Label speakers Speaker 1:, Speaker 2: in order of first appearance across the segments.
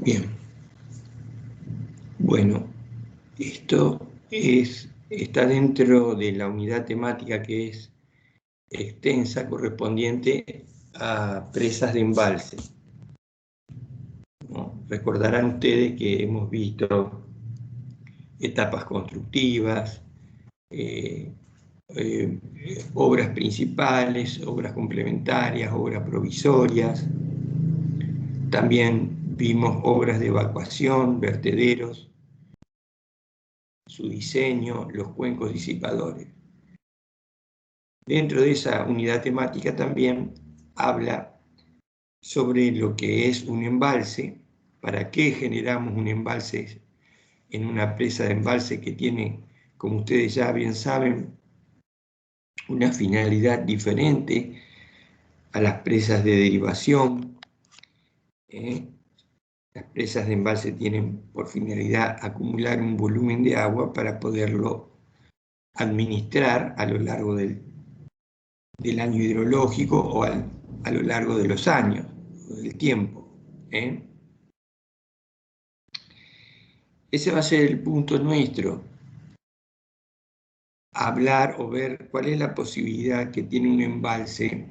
Speaker 1: Bien. Bueno, esto está dentro de la unidad temática que es extensa, correspondiente a presas de embalse, ¿no? Recordarán ustedes que hemos visto etapas constructivas, eh, obras principales, obras complementarias, obras provisorias. También vimos obras de evacuación, vertederos, su diseño, los cuencos disipadores. Dentro de esa unidad temática también habla sobre lo que es un embalse, para qué generamos un embalse en una presa de embalse que tiene, como ustedes ya bien saben, una finalidad diferente a las presas de derivación. Las presas de embalse tienen por finalidad acumular un volumen de agua para poderlo administrar a lo largo del año hidrológico o a lo largo de los años, o del tiempo. Ese va a ser el punto nuestro. Hablar o ver cuál es la posibilidad que tiene un embalse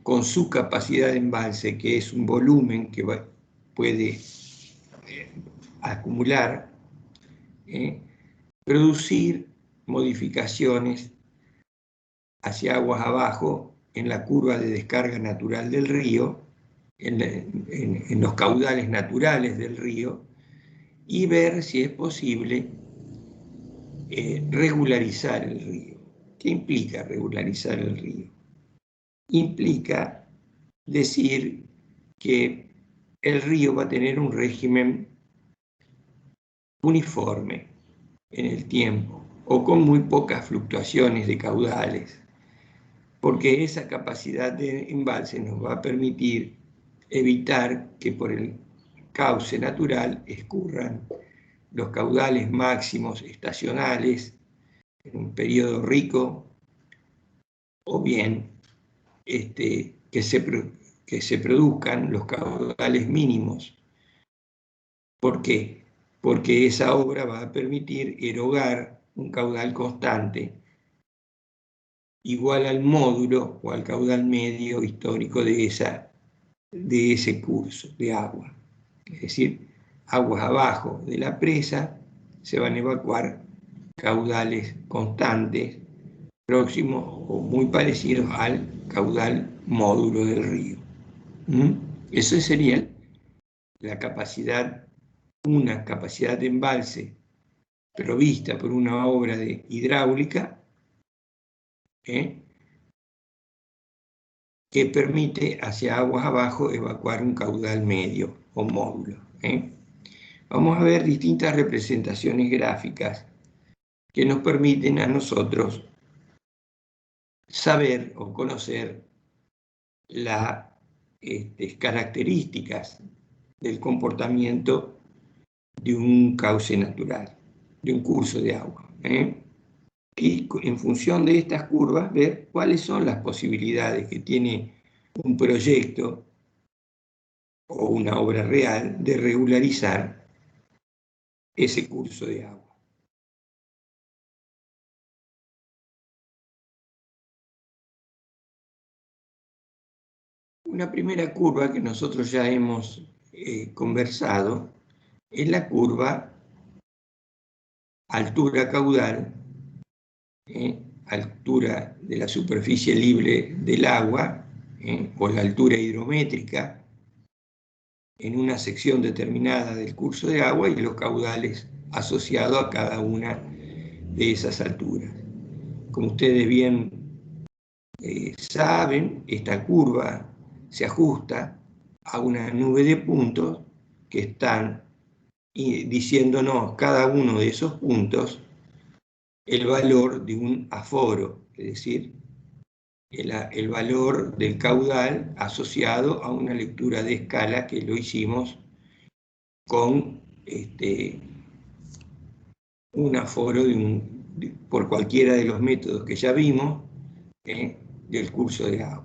Speaker 1: con su capacidad de embalse, que es un volumen que puede acumular, producir modificaciones hacia aguas abajo en la curva de descarga natural del río, en los caudales naturales del río, y ver si es posible regularizar el río. ¿Qué implica regularizar el río? Implica decir que el río va a tener un régimen uniforme en el tiempo o con muy pocas fluctuaciones de caudales, porque esa capacidad de embalse nos va a permitir evitar que por el cauce natural escurran los caudales máximos estacionales en un periodo rico, o bien que se produzcan los caudales mínimos. ¿Por qué? Porque esa obra va a permitir erogar un caudal constante igual al módulo o al caudal medio histórico de ese curso de agua. Es decir, aguas abajo de la presa se van a evacuar caudales constantes próximos o muy parecidos al caudal módulo del río. Eso sería la capacidad, una capacidad de embalse provista por una obra de hidráulica que permite hacia aguas abajo evacuar un caudal medio o módulo. Vamos a ver distintas representaciones gráficas que nos permiten a nosotros saber o conocer las características del comportamiento de un cauce natural, de un curso de agua. Y en función de estas curvas, ver cuáles son las posibilidades que tiene un proyecto o una obra real de regularizar ese curso de agua. Una primera curva que nosotros ya hemos conversado es la curva altura caudal, altura de la superficie libre del agua, o la altura hidrométrica en una sección determinada del curso de agua, y los caudales asociados a cada una de esas alturas. Como ustedes bien saben, esta curva se ajusta a una nube de puntos que están diciéndonos cada uno de esos puntos el valor de un aforo, es decir, el valor del caudal asociado a una lectura de escala que lo hicimos con un aforo por cualquiera de los métodos que ya vimos del curso de agua.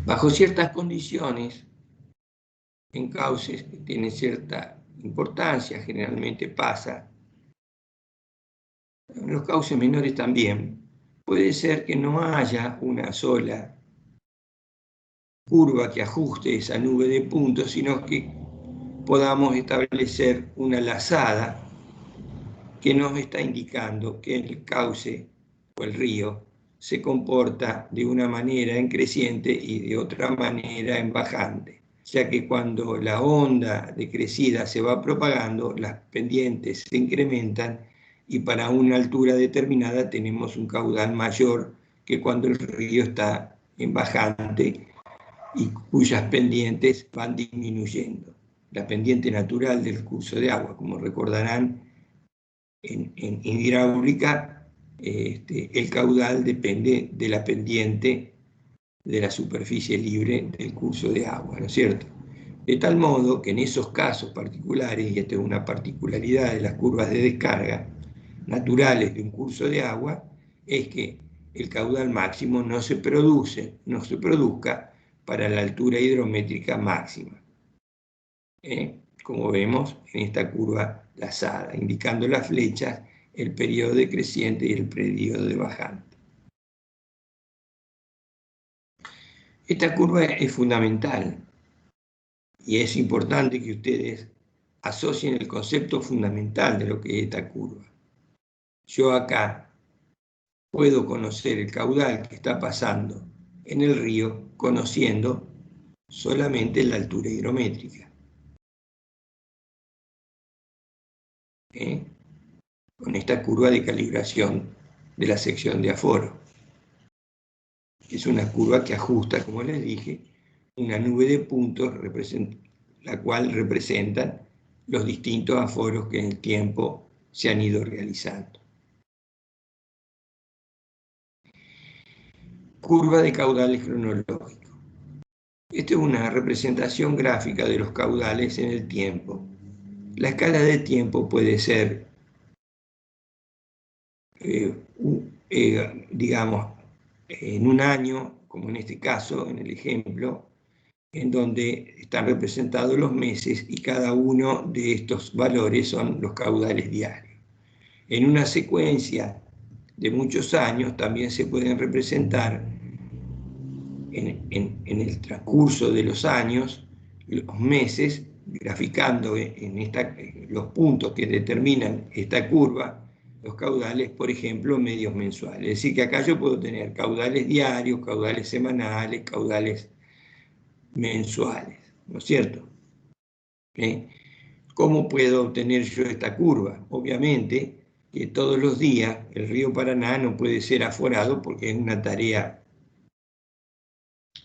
Speaker 1: Bajo ciertas condiciones, en cauces que tienen cierta importancia, generalmente pasa. En los cauces menores también. Puede ser que no haya una sola curva que ajuste esa nube de puntos, sino que podamos establecer una lazada que nos está indicando que el cauce o el río se comporta de una manera en creciente y de otra manera en bajante, ya que cuando la onda de crecida se va propagando, las pendientes se incrementan y para una altura determinada tenemos un caudal mayor que cuando el río está en bajante y cuyas pendientes van disminuyendo. La pendiente natural del curso de agua, como recordarán, en hidráulica, el caudal depende de la pendiente de la superficie libre del curso de agua, ¿no es cierto? De tal modo que en esos casos particulares, y esta es una particularidad de las curvas de descarga naturales de un curso de agua, es que el caudal máximo no se produzca para la altura hidrométrica máxima, como vemos en esta curva lazada, indicando las flechas, el periodo decreciente y el periodo de bajante. Esta curva es fundamental y es importante que ustedes asocien el concepto fundamental de lo que es esta curva. Yo acá puedo conocer el caudal que está pasando en el río conociendo solamente la altura hidrométrica. Con esta curva de calibración de la sección de aforo. Es una curva que ajusta, como les dije, una nube de puntos, la cual representan los distintos aforos que en el tiempo se han ido realizando. Curva de caudales cronológicos. Esta es una representación gráfica de los caudales en el tiempo. La escala de tiempo puede ser, digamos, en un año, como en este caso, en el ejemplo, en donde están representados los meses y cada uno de estos valores son los caudales diarios. En una secuencia de muchos años también se pueden representar en el transcurso de los años, los meses, graficando los puntos que determinan esta curva, los caudales, por ejemplo, medios mensuales. Es decir, que acá yo puedo tener caudales diarios, caudales semanales, caudales mensuales, ¿no es cierto? ¿Cómo puedo obtener yo esta curva? Obviamente que todos los días el río Paraná no puede ser aforado porque es una tarea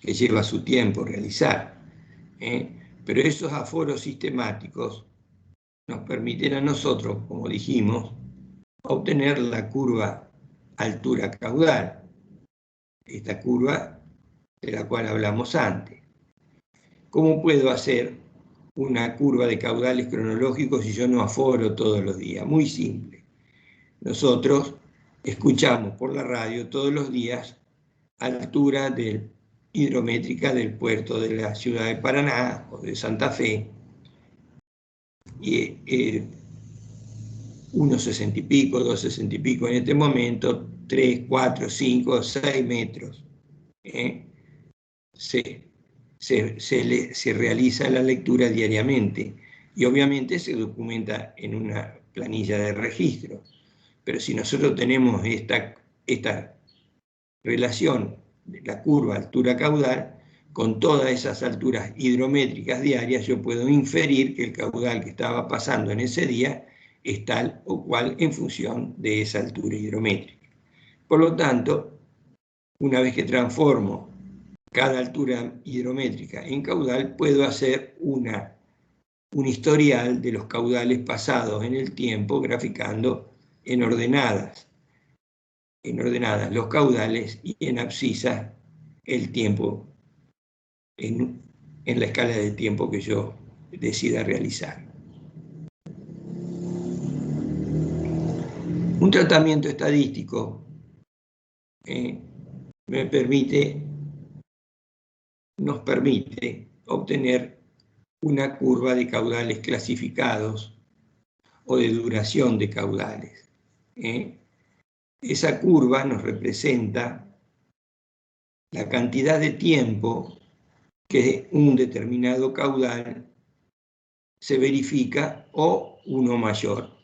Speaker 1: que lleva su tiempo realizar. Pero esos aforos sistemáticos nos permiten a nosotros, como dijimos, obtener la curva altura caudal, esta curva de la cual hablamos antes. ¿Cómo puedo hacer una curva de caudales cronológicos si yo no aforo todos los días? Muy simple. Nosotros escuchamos por la radio todos los días altura hidrométrica del puerto de la ciudad de Paraná o de Santa Fe, y 1,60 y pico, 2,60 y pico en este momento, 3, 4, 5, 6 metros. Se realiza la lectura diariamente y obviamente se documenta en una planilla de registro. Pero si nosotros tenemos esta relación de la curva altura caudal, con todas esas alturas hidrométricas diarias, yo puedo inferir que el caudal que estaba pasando en ese día es tal o cual en función de esa altura hidrométrica. Por lo tanto, una vez que transformo cada altura hidrométrica en caudal, puedo hacer un historial de los caudales pasados en el tiempo, graficando en ordenadas los caudales y en abscisas el tiempo en la escala de tiempo que yo decida realizar. Un tratamiento estadístico nos permite obtener una curva de caudales clasificados o de duración de caudales. Esa curva nos representa la cantidad de tiempo que un determinado caudal se verifica o uno mayor.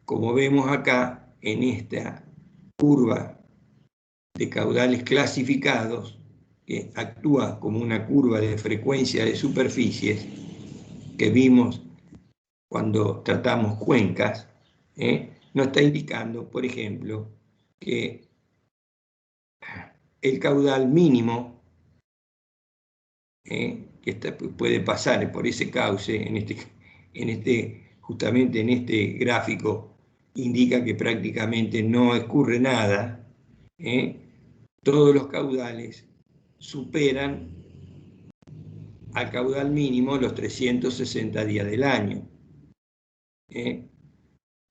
Speaker 1: Como vemos acá en esta curva de caudales clasificados, que actúa como una curva de frecuencia de superficies que vimos cuando tratamos cuencas, nos está indicando, por ejemplo, que el caudal mínimo que puede pasar por ese cauce, justamente en este gráfico, indica que prácticamente no ocurre nada. Todos los caudales superan al caudal mínimo los 360 días del año.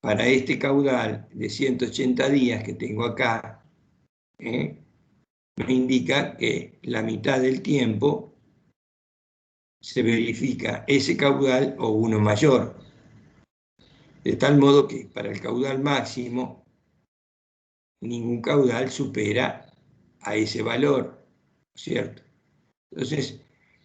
Speaker 1: Para este caudal de 180 días que tengo acá, me indica que la mitad del tiempo se verifica ese caudal o uno mayor. De tal modo que para el caudal máximo, ningún caudal supera a ese valor, ¿cierto? Entonces,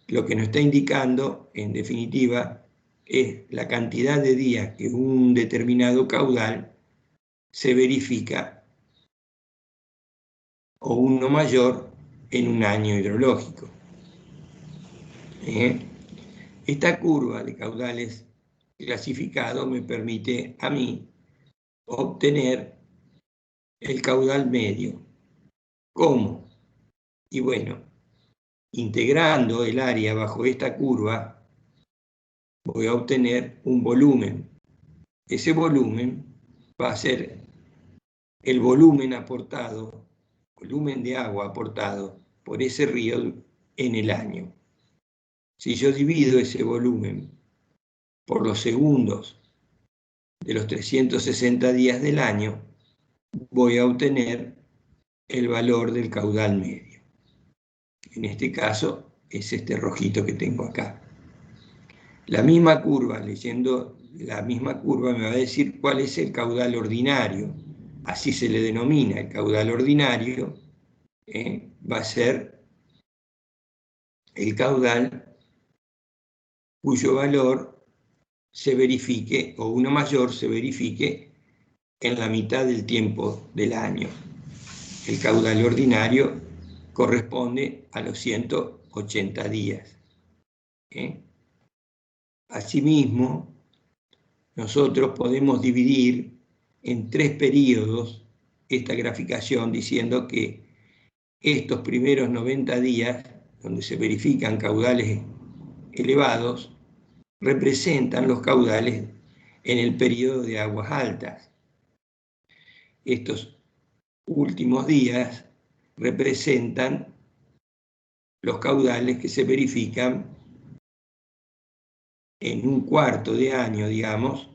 Speaker 1: lo que nos está indicando, en definitiva, es la cantidad de días que un determinado caudal se verifica o uno mayor en un año hidrológico. Esta curva de caudales clasificados me permite a mí obtener el caudal medio. ¿Cómo? Y bueno, integrando el área bajo esta curva, voy a obtener un volumen. Ese volumen va a ser el volumen aportado, volumen de agua aportado por ese río en el año. Si yo divido ese volumen por los segundos de los 360 días del año, voy a obtener el valor del caudal medio. En este caso es este rojito que tengo acá. La misma curva, leyendo la misma curva, me va a decir cuál es el caudal ordinario. Así se le denomina. El caudal ordinario va a ser el caudal cuyo valor se verifique, o uno mayor se verifique, en la mitad del tiempo del año. El caudal ordinario corresponde a los 180 días. Asimismo, nosotros podemos dividir en 3 periodos esta graficación diciendo que estos primeros 90 días, donde se verifican caudales elevados, representan los caudales en el periodo de aguas altas. Estos últimos días representan los caudales que se verifican en un cuarto de año, digamos,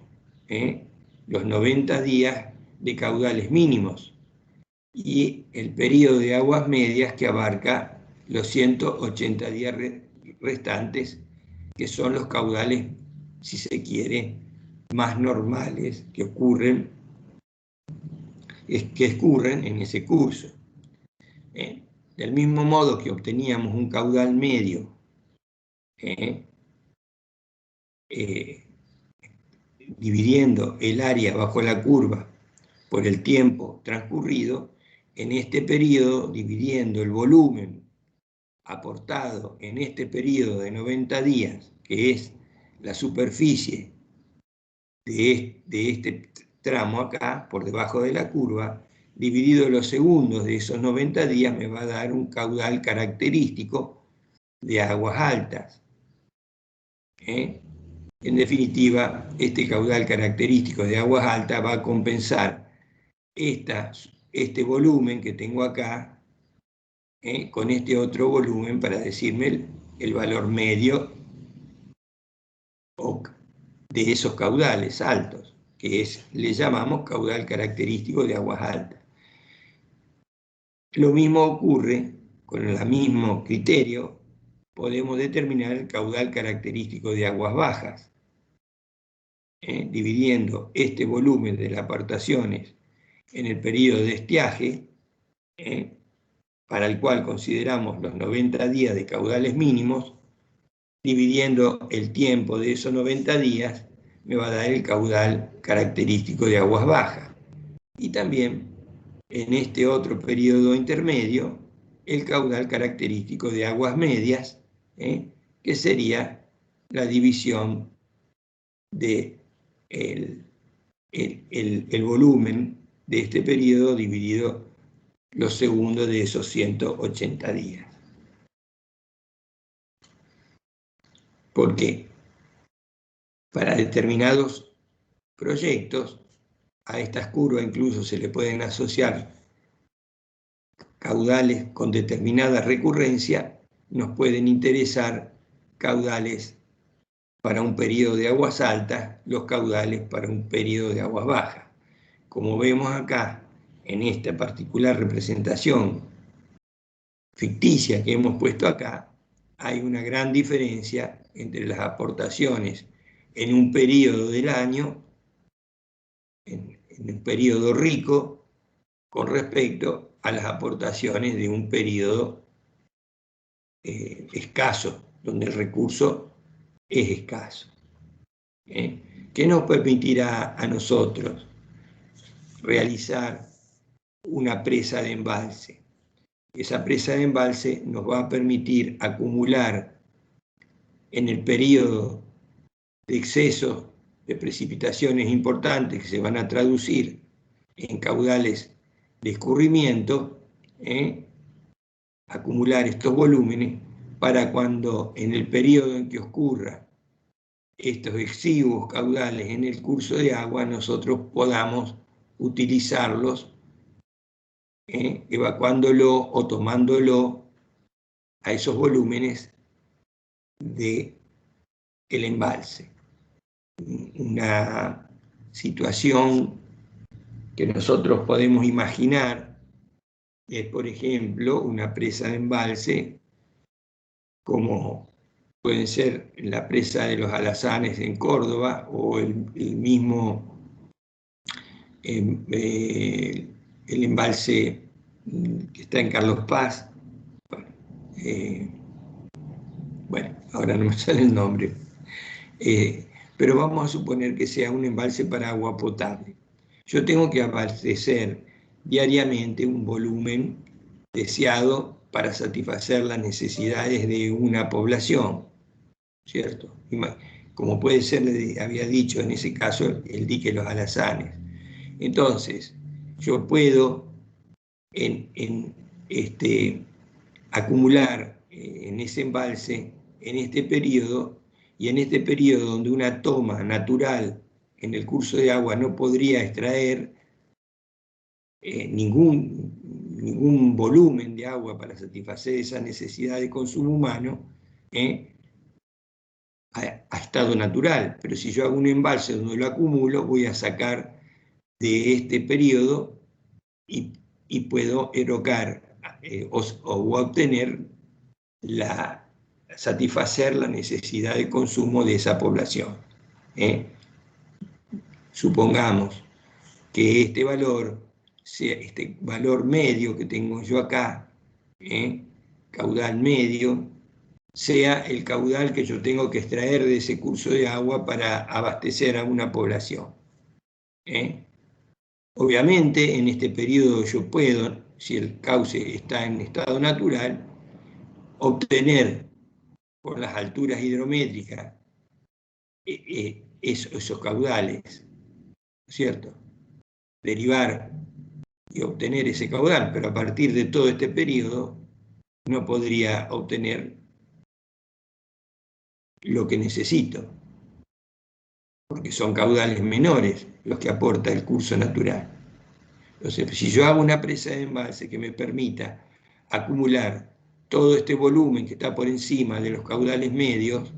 Speaker 1: los 90 días de caudales mínimos, y el periodo de aguas medias que abarca los 180 días restantes, que son los caudales, si se quiere, más normales que ocurren en ese curso. Del mismo modo que obteníamos un caudal medio dividiendo el área bajo la curva por el tiempo transcurrido, en este periodo, dividiendo el volumen aportado en este periodo de 90 días, que es la superficie de este tramo acá, por debajo de la curva, dividido los segundos de esos 90 días, me va a dar un caudal característico de aguas altas. En definitiva, este caudal característico de aguas altas va a compensar este volumen que tengo acá con este otro volumen para decirme el valor medio de esos caudales altos, que le llamamos caudal característico de aguas altas. Lo mismo ocurre con el mismo criterio podemos determinar el caudal característico de aguas bajas, dividiendo este volumen de las aportaciones en el periodo de estiaje, para el cual consideramos los 90 días de caudales mínimos, dividiendo el tiempo de esos 90 días, me va a dar el caudal característico de aguas bajas. Y también en este otro periodo intermedio, el caudal característico de aguas medias, que sería la división de el volumen de este periodo dividido los segundos de esos 180 días. ¿Por qué? Para determinados proyectos, a estas curvas incluso se le pueden asociar caudales con determinada recurrencia, nos pueden interesar caudales para un periodo de aguas altas, los caudales para un periodo de aguas bajas. Como vemos acá, en esta particular representación ficticia que hemos puesto acá, hay una gran diferencia entre las aportaciones en un periodo del año, en un periodo rico, con respecto a las aportaciones de un periodo escaso, donde el recurso es escaso. ¿Qué nos permitirá a nosotros realizar una presa de embalse? Esa presa de embalse nos va a permitir acumular en el periodo de exceso de precipitaciones importantes que se van a traducir en caudales de escurrimiento, acumular estos volúmenes para cuando en el periodo en que ocurra estos exiguos caudales en el curso de agua, nosotros podamos utilizarlos evacuándolo o tomándolo a esos volúmenes del embalse. Una situación que nosotros podemos imaginar es, por ejemplo, una presa de embalse como pueden ser la presa de los Alazanes en Córdoba o el mismo el embalse que está en Carlos Paz. Bueno, ahora no me sale el nombre. Pero vamos a suponer que sea un embalse para agua potable. Yo tengo que abastecer diariamente un volumen deseado para satisfacer las necesidades de una población, ¿cierto? Como puede ser, había dicho en ese caso, el dique Los Alazanes. Entonces, yo puedo acumular en ese embalse, en este periodo, y en este periodo donde una toma natural en el curso de agua no podría extraer ningún volumen de agua para satisfacer esa necesidad de consumo humano, a estado natural. Pero si yo hago un embalse donde lo acumulo, voy a sacar de este periodo y puedo erogar o obtener satisfacer la necesidad de consumo de esa población. Supongamos que este valor medio que tengo yo acá, caudal medio, sea el caudal que yo tengo que extraer de ese curso de agua para abastecer a una población. Obviamente, en este periodo yo puedo, si el cauce está en estado natural, obtener por las alturas hidrométricas esos caudales, ¿cierto? Derivar y obtener ese caudal, pero a partir de todo este periodo no podría obtener lo que necesito, porque son caudales menores los que aporta el curso natural. Entonces, si yo hago una presa de embalse que me permita acumular todo este volumen que está por encima de los caudales medios,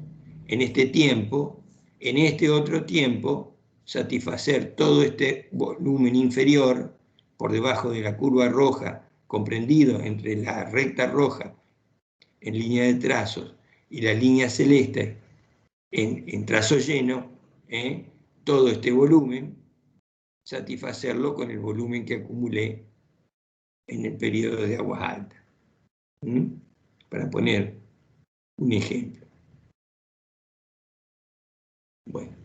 Speaker 1: en este tiempo, en este otro tiempo, satisfacer todo este volumen inferior por debajo de la curva roja, comprendido entre la recta roja en línea de trazos y la línea celeste en trazo lleno, todo este volumen, satisfacerlo con el volumen que acumulé en el periodo de aguas altas. Para poner un ejemplo. Bueno.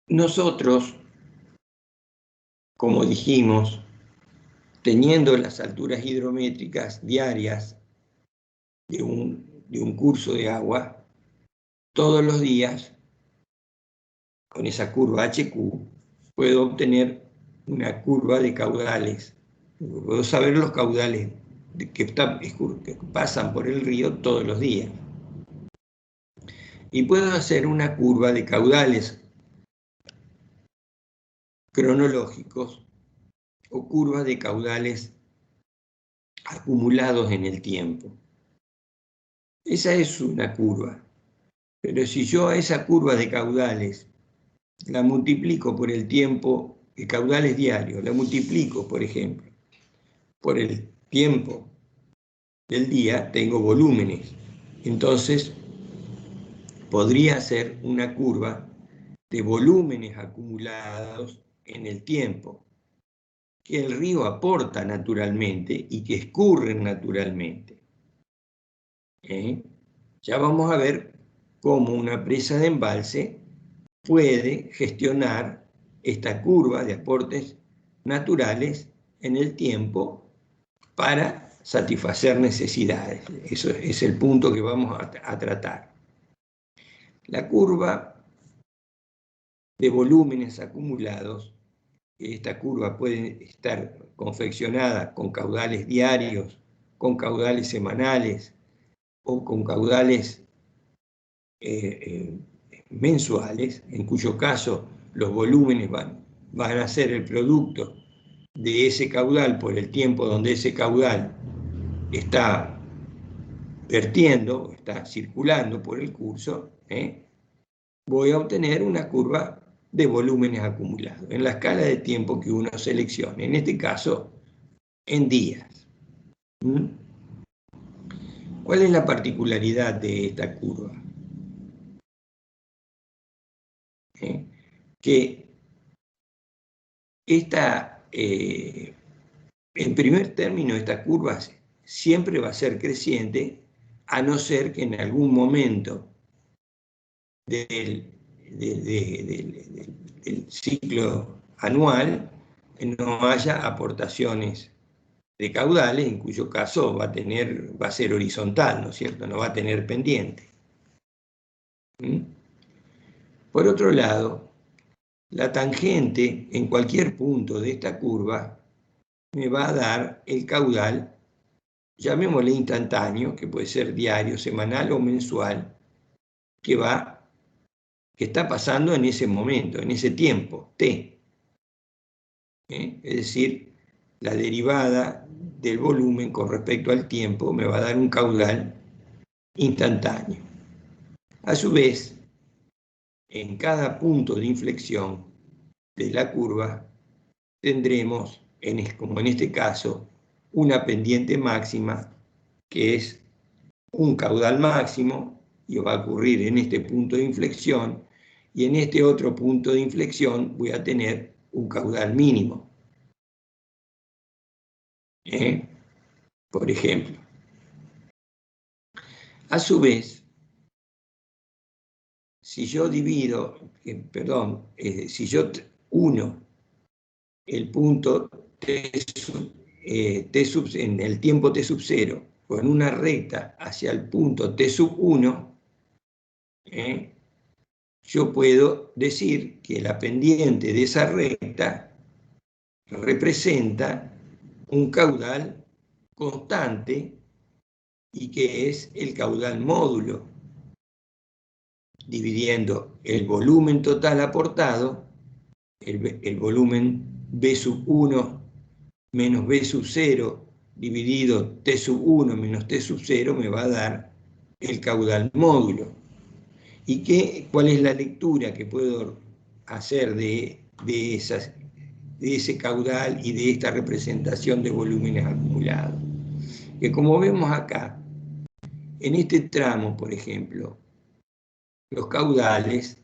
Speaker 1: Nosotros, como dijimos, teniendo las alturas hidrométricas diarias de un curso de agua, todos los días, con esa curva HQ, puedo obtener una curva de caudales. Puedo saber los caudales que pasan por el río todos los días. Y puedo hacer una curva de caudales cronológicos o curvas de caudales acumulados en el tiempo. Esa es una curva. Pero si yo a esa curva de caudales la multiplico por el tiempo, de caudales diarios, la multiplico, por ejemplo, por el tiempo del día, tengo volúmenes. Entonces, podría ser una curva de volúmenes acumulados en el tiempo, que el río aporta naturalmente y que escurren naturalmente. Ya vamos a ver cómo una presa de embalse puede gestionar esta curva de aportes naturales en el tiempo para satisfacer necesidades. Eso es el punto que vamos a tratar. La curva de volúmenes acumulados, esta curva puede estar confeccionada con caudales diarios, con caudales semanales o con caudales mensuales, en cuyo caso los volúmenes van a ser el producto de ese caudal por el tiempo donde ese caudal está vertiendo, está circulando por el curso, voy a obtener una curva de volúmenes acumulados en la escala de tiempo que uno seleccione, en este caso en días. ¿Cuál es la particularidad de esta curva? Que en primer término, esta curva siempre va a ser creciente, a no ser que en algún momento del ciclo anual no haya aportaciones de caudales, en cuyo caso va a ser horizontal, ¿no es cierto? No va a tener pendiente. Por otro lado, la tangente en cualquier punto de esta curva me va a dar el caudal, llamémosle instantáneo, que puede ser diario, semanal o mensual, que está pasando en ese momento, en ese tiempo, t. Es decir, la derivada del volumen con respecto al tiempo me va a dar un caudal instantáneo. A su vez, en cada punto de inflexión de la curva tendremos, como en este caso, una pendiente máxima que es un caudal máximo y va a ocurrir en este punto de inflexión, y en este otro punto de inflexión voy a tener un caudal mínimo. Por ejemplo. A su vez, si yo si yo uno el punto en el tiempo t sub 0 con una recta hacia el punto t sub 1, yo puedo decir que la pendiente de esa recta representa un caudal constante y que es el caudal módulo, dividiendo el volumen total aportado, el volumen B sub 1 menos B sub 0 dividido T sub 1 menos T sub 0 me va a dar el caudal módulo. ¿Y cuál es la lectura que puedo hacer de de ese caudal y de esta representación de volúmenes acumulados. Que como vemos acá, en este tramo, por ejemplo, los caudales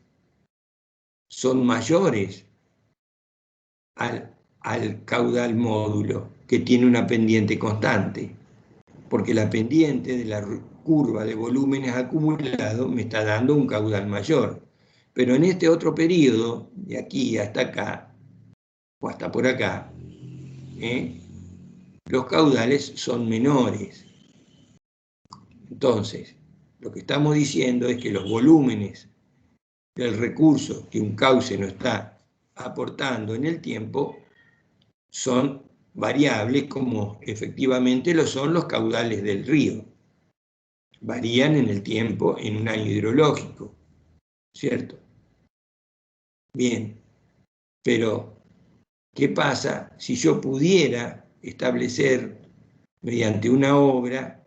Speaker 1: son mayores al caudal módulo, que tiene una pendiente constante, porque la pendiente de la curva de volúmenes acumulados me está dando un caudal mayor. Pero en este otro periodo, de aquí hasta acá, o hasta por acá, los caudales son menores. Entonces, lo que estamos diciendo es que los volúmenes del recurso que un cauce no está aportando en el tiempo son variables, como efectivamente lo son los caudales del río. Varían en el tiempo en un año hidrológico, ¿cierto? Bien, pero ¿qué pasa si yo pudiera establecer mediante una obra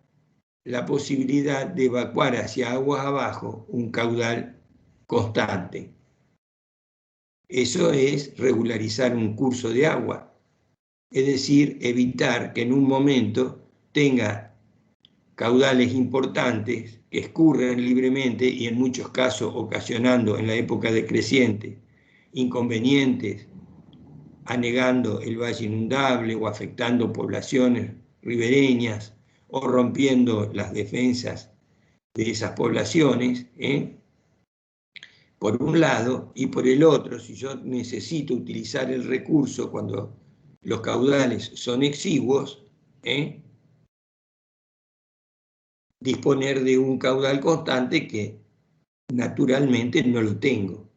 Speaker 1: la posibilidad de evacuar hacia aguas abajo un caudal constante? Eso es regularizar un curso de agua, es decir, evitar que en un momento tenga caudales importantes que escurren libremente y en muchos casos ocasionando en la época decreciente inconvenientes, anegando el valle inundable o afectando poblaciones ribereñas o rompiendo las defensas de esas poblaciones, por un lado, y por el otro, si yo necesito utilizar el recurso cuando los caudales son exiguos, disponer de un caudal constante que naturalmente no lo tengo,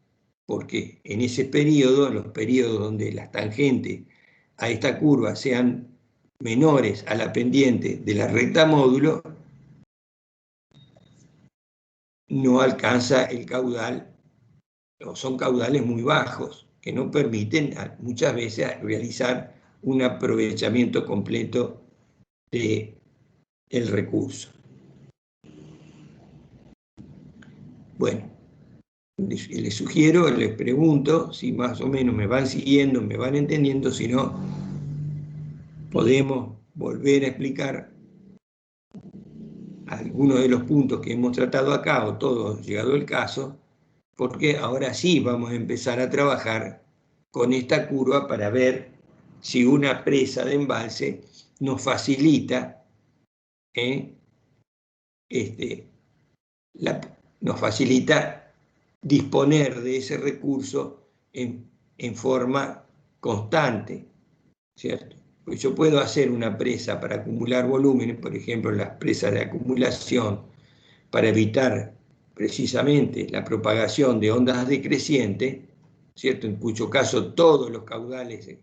Speaker 1: porque en ese periodo, en los periodos donde las tangentes a esta curva sean menores a la pendiente de la recta módulo, no alcanza el caudal, o son caudales muy bajos, que no permiten muchas veces realizar un aprovechamiento completo del recurso. Bueno, les sugiero, les pregunto si más o menos me van siguiendo, me van entendiendo, si no, podemos volver a explicar algunos de los puntos que hemos tratado acá, o todos, llegado el caso, porque ahora sí vamos a empezar a trabajar con esta curva para ver si una presa de embalse nos facilita, nos facilita disponer de ese recurso en forma constante, ¿cierto? Porque yo puedo hacer una presa para acumular volúmenes, por ejemplo, las presas de acumulación, para evitar precisamente la propagación de ondas decrecientes, ¿cierto? En cuyo caso todos los caudales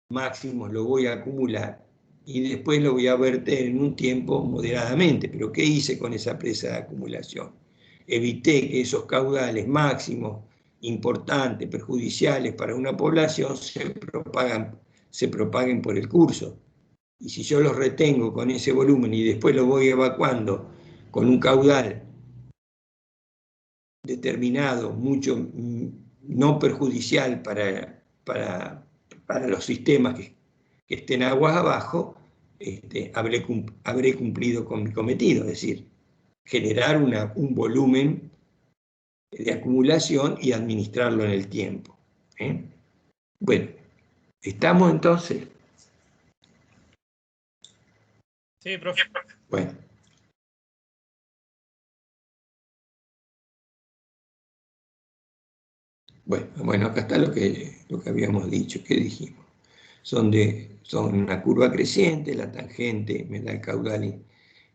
Speaker 1: máximos lo voy a acumular y después lo voy a verter en un tiempo moderadamente. Pero ¿qué hice con esa presa de acumulación? Evité que esos caudales máximos, importantes, perjudiciales para una población, se propaguen por el curso. Y si yo los retengo con ese volumen y después lo voy evacuando con un caudal determinado, mucho no perjudicial para los sistemas que estén aguas abajo, habré cumplido con mi cometido, es decir, generar un volumen de acumulación y administrarlo en el tiempo. Bueno, ¿estamos entonces?
Speaker 2: Sí, profe.
Speaker 1: Bueno. Bueno, acá está lo que habíamos dicho, que dijimos. Son una curva creciente, la tangente me da el caudal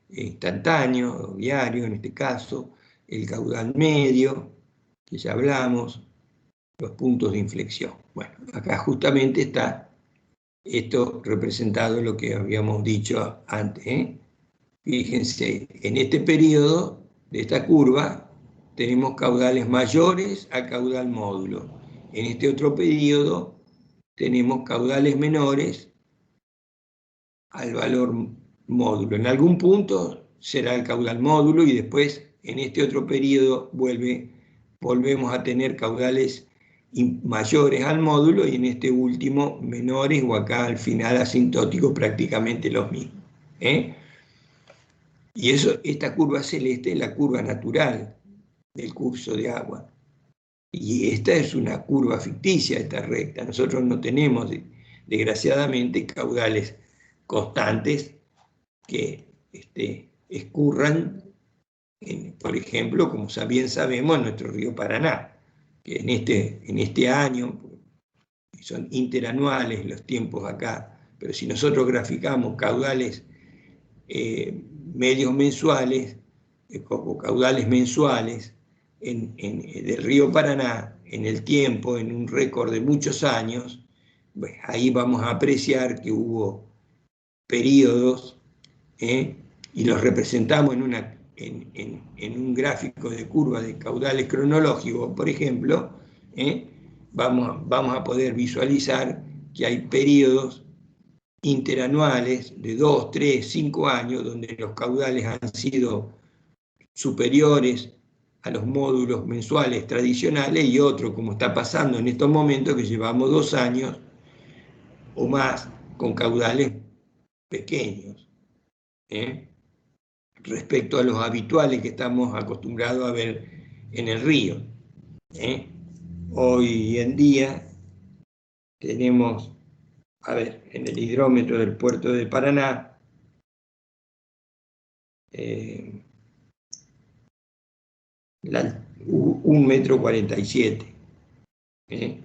Speaker 1: instantáneo, diario en este caso, el caudal medio, que ya hablamos, los puntos de inflexión. Bueno, acá justamente está esto representado en lo que habíamos dicho antes. Fíjense, en este periodo de esta curva tenemos caudales mayores al caudal módulo. En este otro periodo tenemos caudales menores al valor módulo. En algún punto será el caudal módulo y después en este otro periodo volvemos a tener caudales mayores al módulo, y en este último menores, o acá al final asintótico prácticamente los mismos. Y esta curva celeste es la curva natural del curso de agua. Y esta es una curva ficticia, esta recta. Nosotros no tenemos, desgraciadamente, caudales constantes que escurran, por ejemplo, como bien sabemos, en nuestro río Paraná, que en este año, son interanuales los tiempos acá, pero si nosotros graficamos caudales medios mensuales, o caudales mensuales del río Paraná, en el tiempo, en un récord de muchos años, pues ahí vamos a apreciar que hubo periodos, y los representamos en un gráfico de curva de caudales cronológicos, por ejemplo, vamos a poder visualizar que hay periodos interanuales de 2, 3, 5 años, donde los caudales han sido superiores a los módulos mensuales tradicionales, y otro, como está pasando en estos momentos, que llevamos 2 años o más con caudales pequeños, respecto a los habituales que estamos acostumbrados a ver en el río. Hoy en día tenemos, a ver, en el hidrómetro del puerto de Paraná, 1,47 m.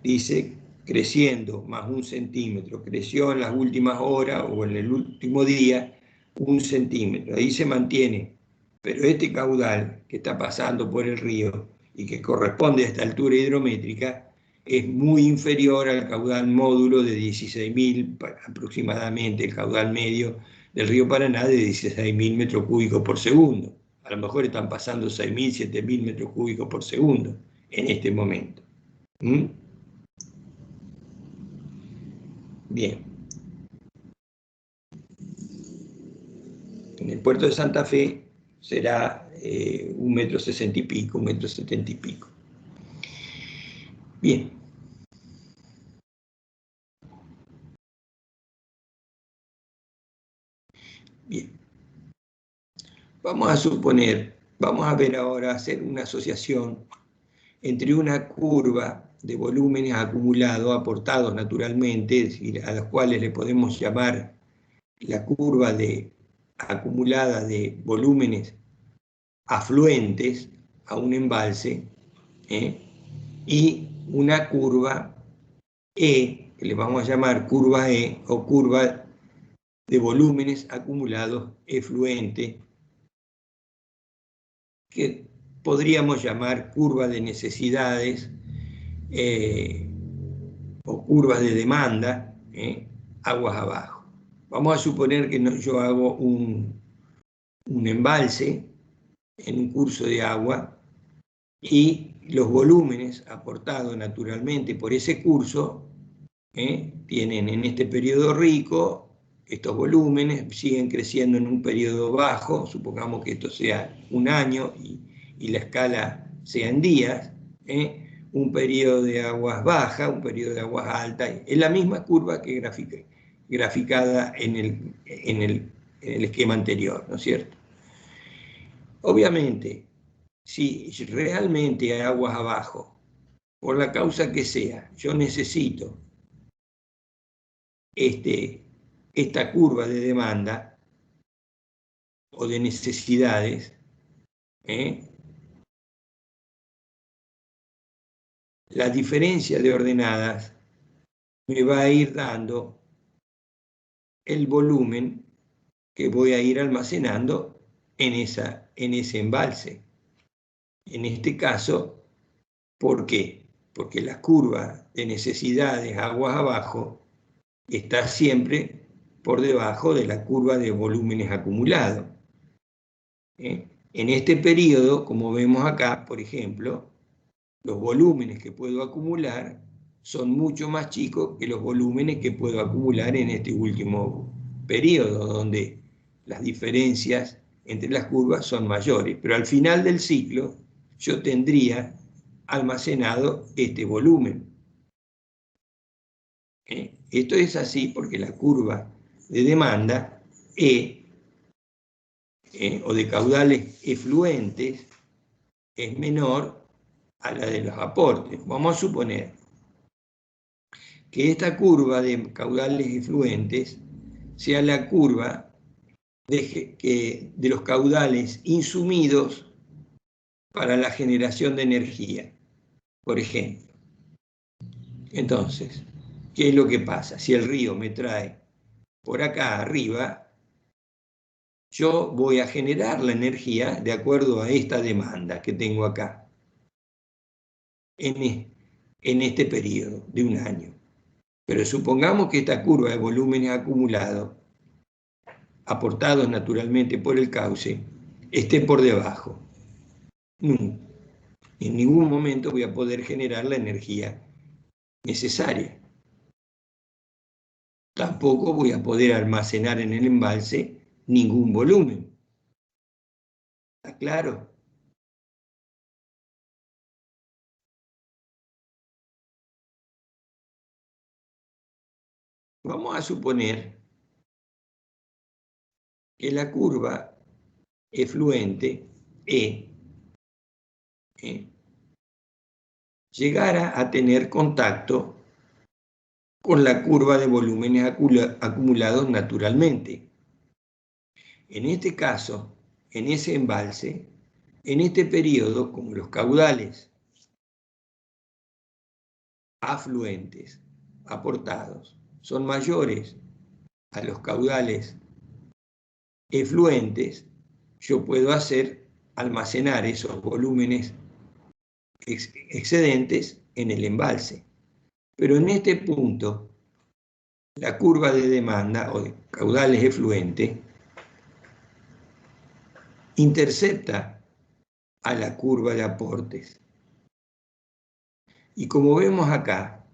Speaker 1: Dice creciendo más 1 centímetro. Creció en las últimas horas o en el último día 1 centímetro. Ahí se mantiene. Pero este caudal que está pasando por el río y que corresponde a esta altura hidrométrica es muy inferior al caudal módulo de 16.000 aproximadamente, el caudal medio del río Paraná de 16.000 metros cúbicos por segundo. A lo mejor están pasando 6.000, 7.000 metros cúbicos por segundo en este momento. Bien. En el puerto de Santa Fe será 1,60 m y pico, 1,70 m y pico. Bien. Bien. Vamos a suponer, vamos a ver ahora, hacer una asociación entre una curva de volúmenes acumulados, aportados naturalmente, es decir, a los cuales le podemos llamar la curva acumulada de volúmenes afluentes a un embalse, y una curva E, que le vamos a llamar curva E, o curva de volúmenes acumulados efluentes, que podríamos llamar curva de necesidades o curvas de demanda, aguas abajo. Vamos a suponer que yo hago un embalse en un curso de agua, y los volúmenes aportados naturalmente por ese curso tienen en este periodo rico estos volúmenes, siguen creciendo en un periodo bajo, supongamos que esto sea un año y la escala sea en días, un periodo de aguas bajas, un periodo de aguas altas, es la misma curva que graficada en el esquema anterior, ¿no es cierto? Obviamente, si realmente hay aguas abajo, por la causa que sea, yo necesito esta curva de demanda o de necesidades, la diferencia de ordenadas me va a ir dando el volumen que voy a ir almacenando en ese embalse. En este caso, ¿por qué? Porque la curva de necesidades aguas abajo está siempre por debajo de la curva de volúmenes acumulados. En este periodo, como vemos acá, por ejemplo, los volúmenes que puedo acumular son mucho más chicos que los volúmenes que puedo acumular en este último periodo, donde las diferencias entre las curvas son mayores. Pero al final del ciclo, yo tendría almacenado este volumen. Esto es así porque la curva de demanda E, o de caudales efluentes, es menor a la de los aportes. Vamos a suponer que esta curva de caudales efluentes sea la curva de los caudales insumidos para la generación de energía, por ejemplo. Entonces, ¿qué es lo que pasa? Si el río me trae por acá arriba, yo voy a generar la energía de acuerdo a esta demanda que tengo acá, en este periodo de un año. Pero supongamos que esta curva de volúmenes acumulados, aportados naturalmente por el cauce, esté por debajo. En ningún momento voy a poder generar la energía necesaria. Tampoco voy a poder almacenar en el embalse ningún volumen. ¿Está claro? Vamos a suponer que la curva efluente E llegara a tener contacto con la curva de volúmenes acumulados naturalmente. En este caso, en ese embalse, en este periodo, como los caudales afluentes aportados son mayores a los caudales efluentes, yo puedo almacenar esos volúmenes excedentes en el embalse. Pero en este punto, la curva de demanda o de caudales efluentes intercepta a la curva de aportes. Y como vemos acá,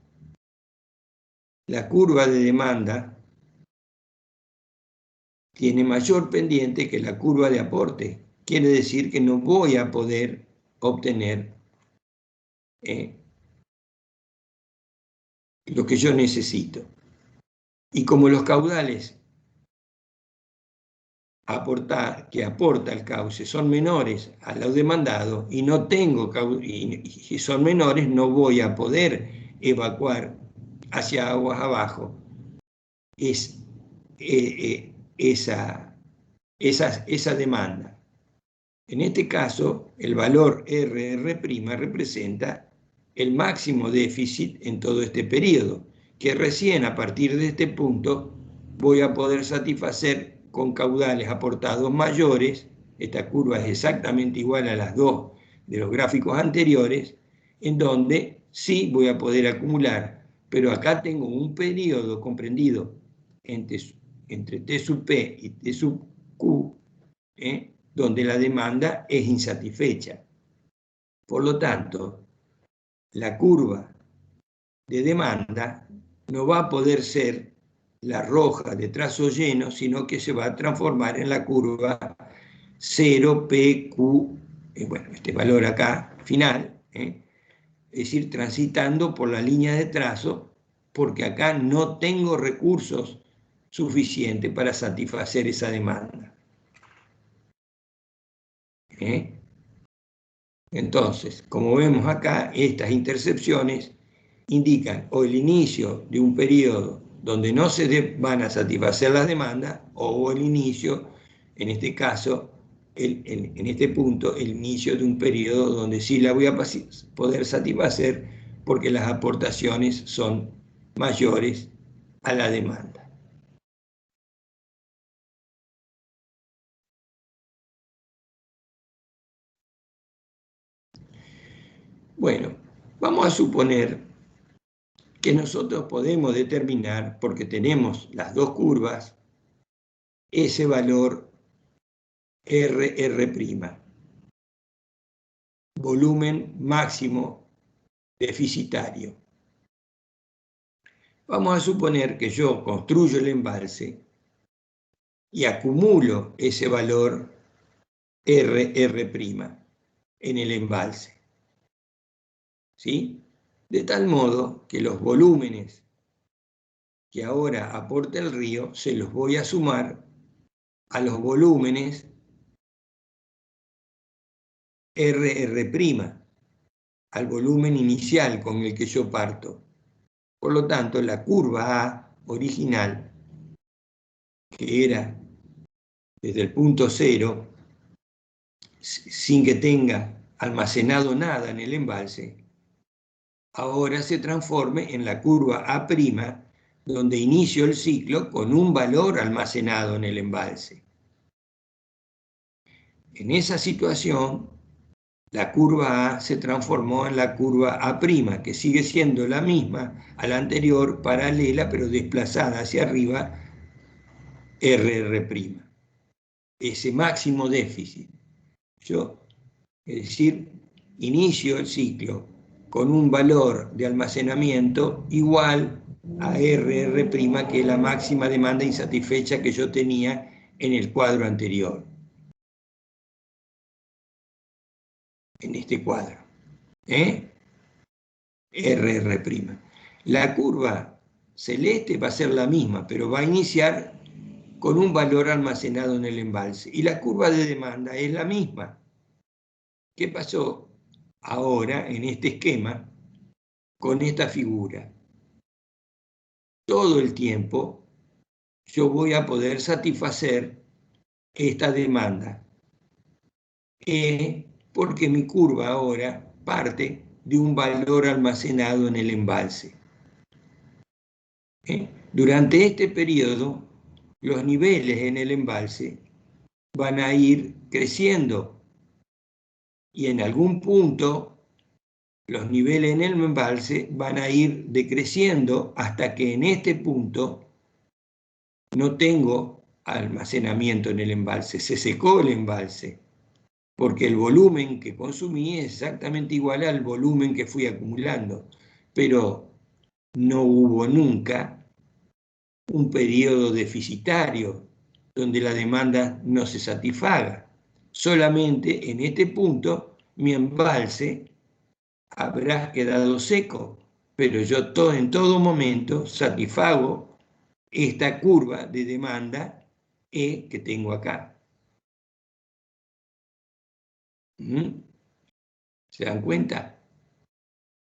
Speaker 1: la curva de demanda tiene mayor pendiente que la curva de aporte. Quiere decir que no voy a poder obtener lo que yo necesito. Y como los caudales que aporta el cauce son menores a los demandados y no tengo y son menores, no voy a poder evacuar hacia aguas abajo esa demanda. En este caso, el valor RR' representa el máximo déficit en todo este periodo, que recién a partir de este punto voy a poder satisfacer con caudales aportados mayores. Esta curva es exactamente igual a las dos de los gráficos anteriores, en donde sí voy a poder acumular, pero acá tengo un periodo comprendido entre T sub P y T sub Q, donde la demanda es insatisfecha. Por lo tanto, la curva de demanda no va a poder ser la roja de trazo lleno, sino que se va a transformar en la curva 0PQ, bueno, este valor acá, final, es decir, transitando por la línea de trazo, porque acá no tengo recursos suficientes para satisfacer esa demanda. Entonces, como vemos acá, estas intercepciones indican o el inicio de un periodo donde no se van a satisfacer las demandas, o el inicio, en este caso, en este punto, el inicio de un periodo donde sí la voy a poder satisfacer porque las aportaciones son mayores a la demanda. Bueno, vamos a suponer que nosotros podemos determinar, porque tenemos las dos curvas, ese valor RR', volumen máximo deficitario. Vamos a suponer que yo construyo el embalse y acumulo ese valor RR' en el embalse. ¿sí? De tal modo que los volúmenes que ahora aporta el río se los voy a sumar a los volúmenes RR', al volumen inicial con el que yo parto. Por lo tanto, la curva A original, que era desde el punto cero, sin que tenga almacenado nada en el embalse, ahora se transforme en la curva A', donde inicio el ciclo con un valor almacenado en el embalse. En esa situación, la curva A se transformó en la curva A', que sigue siendo la misma a la anterior, paralela, pero desplazada hacia arriba, RR'. Ese máximo déficit. Es decir, inicio el ciclo con un valor de almacenamiento igual a RR', que es la máxima demanda insatisfecha que yo tenía en el cuadro anterior. En este cuadro. RR'. La curva celeste va a ser la misma, pero va a iniciar con un valor almacenado en el embalse. Y la curva de demanda es la misma. ¿Qué pasó ahora en este esquema con esta figura? Todo el tiempo yo voy a poder satisfacer esta demanda, porque mi curva ahora parte de un valor almacenado en el embalse. Durante este periodo, los niveles en el embalse van a ir creciendo y en algún punto los niveles en el embalse van a ir decreciendo hasta que en este punto no tengo almacenamiento en el embalse, se secó el embalse, porque el volumen que consumí es exactamente igual al volumen que fui acumulando, pero no hubo nunca un periodo deficitario donde la demanda no se satisfaga. Solamente en este punto mi embalse habrá quedado seco, pero yo en todo momento satisfago esta curva de demanda E que tengo acá. ¿Se dan cuenta?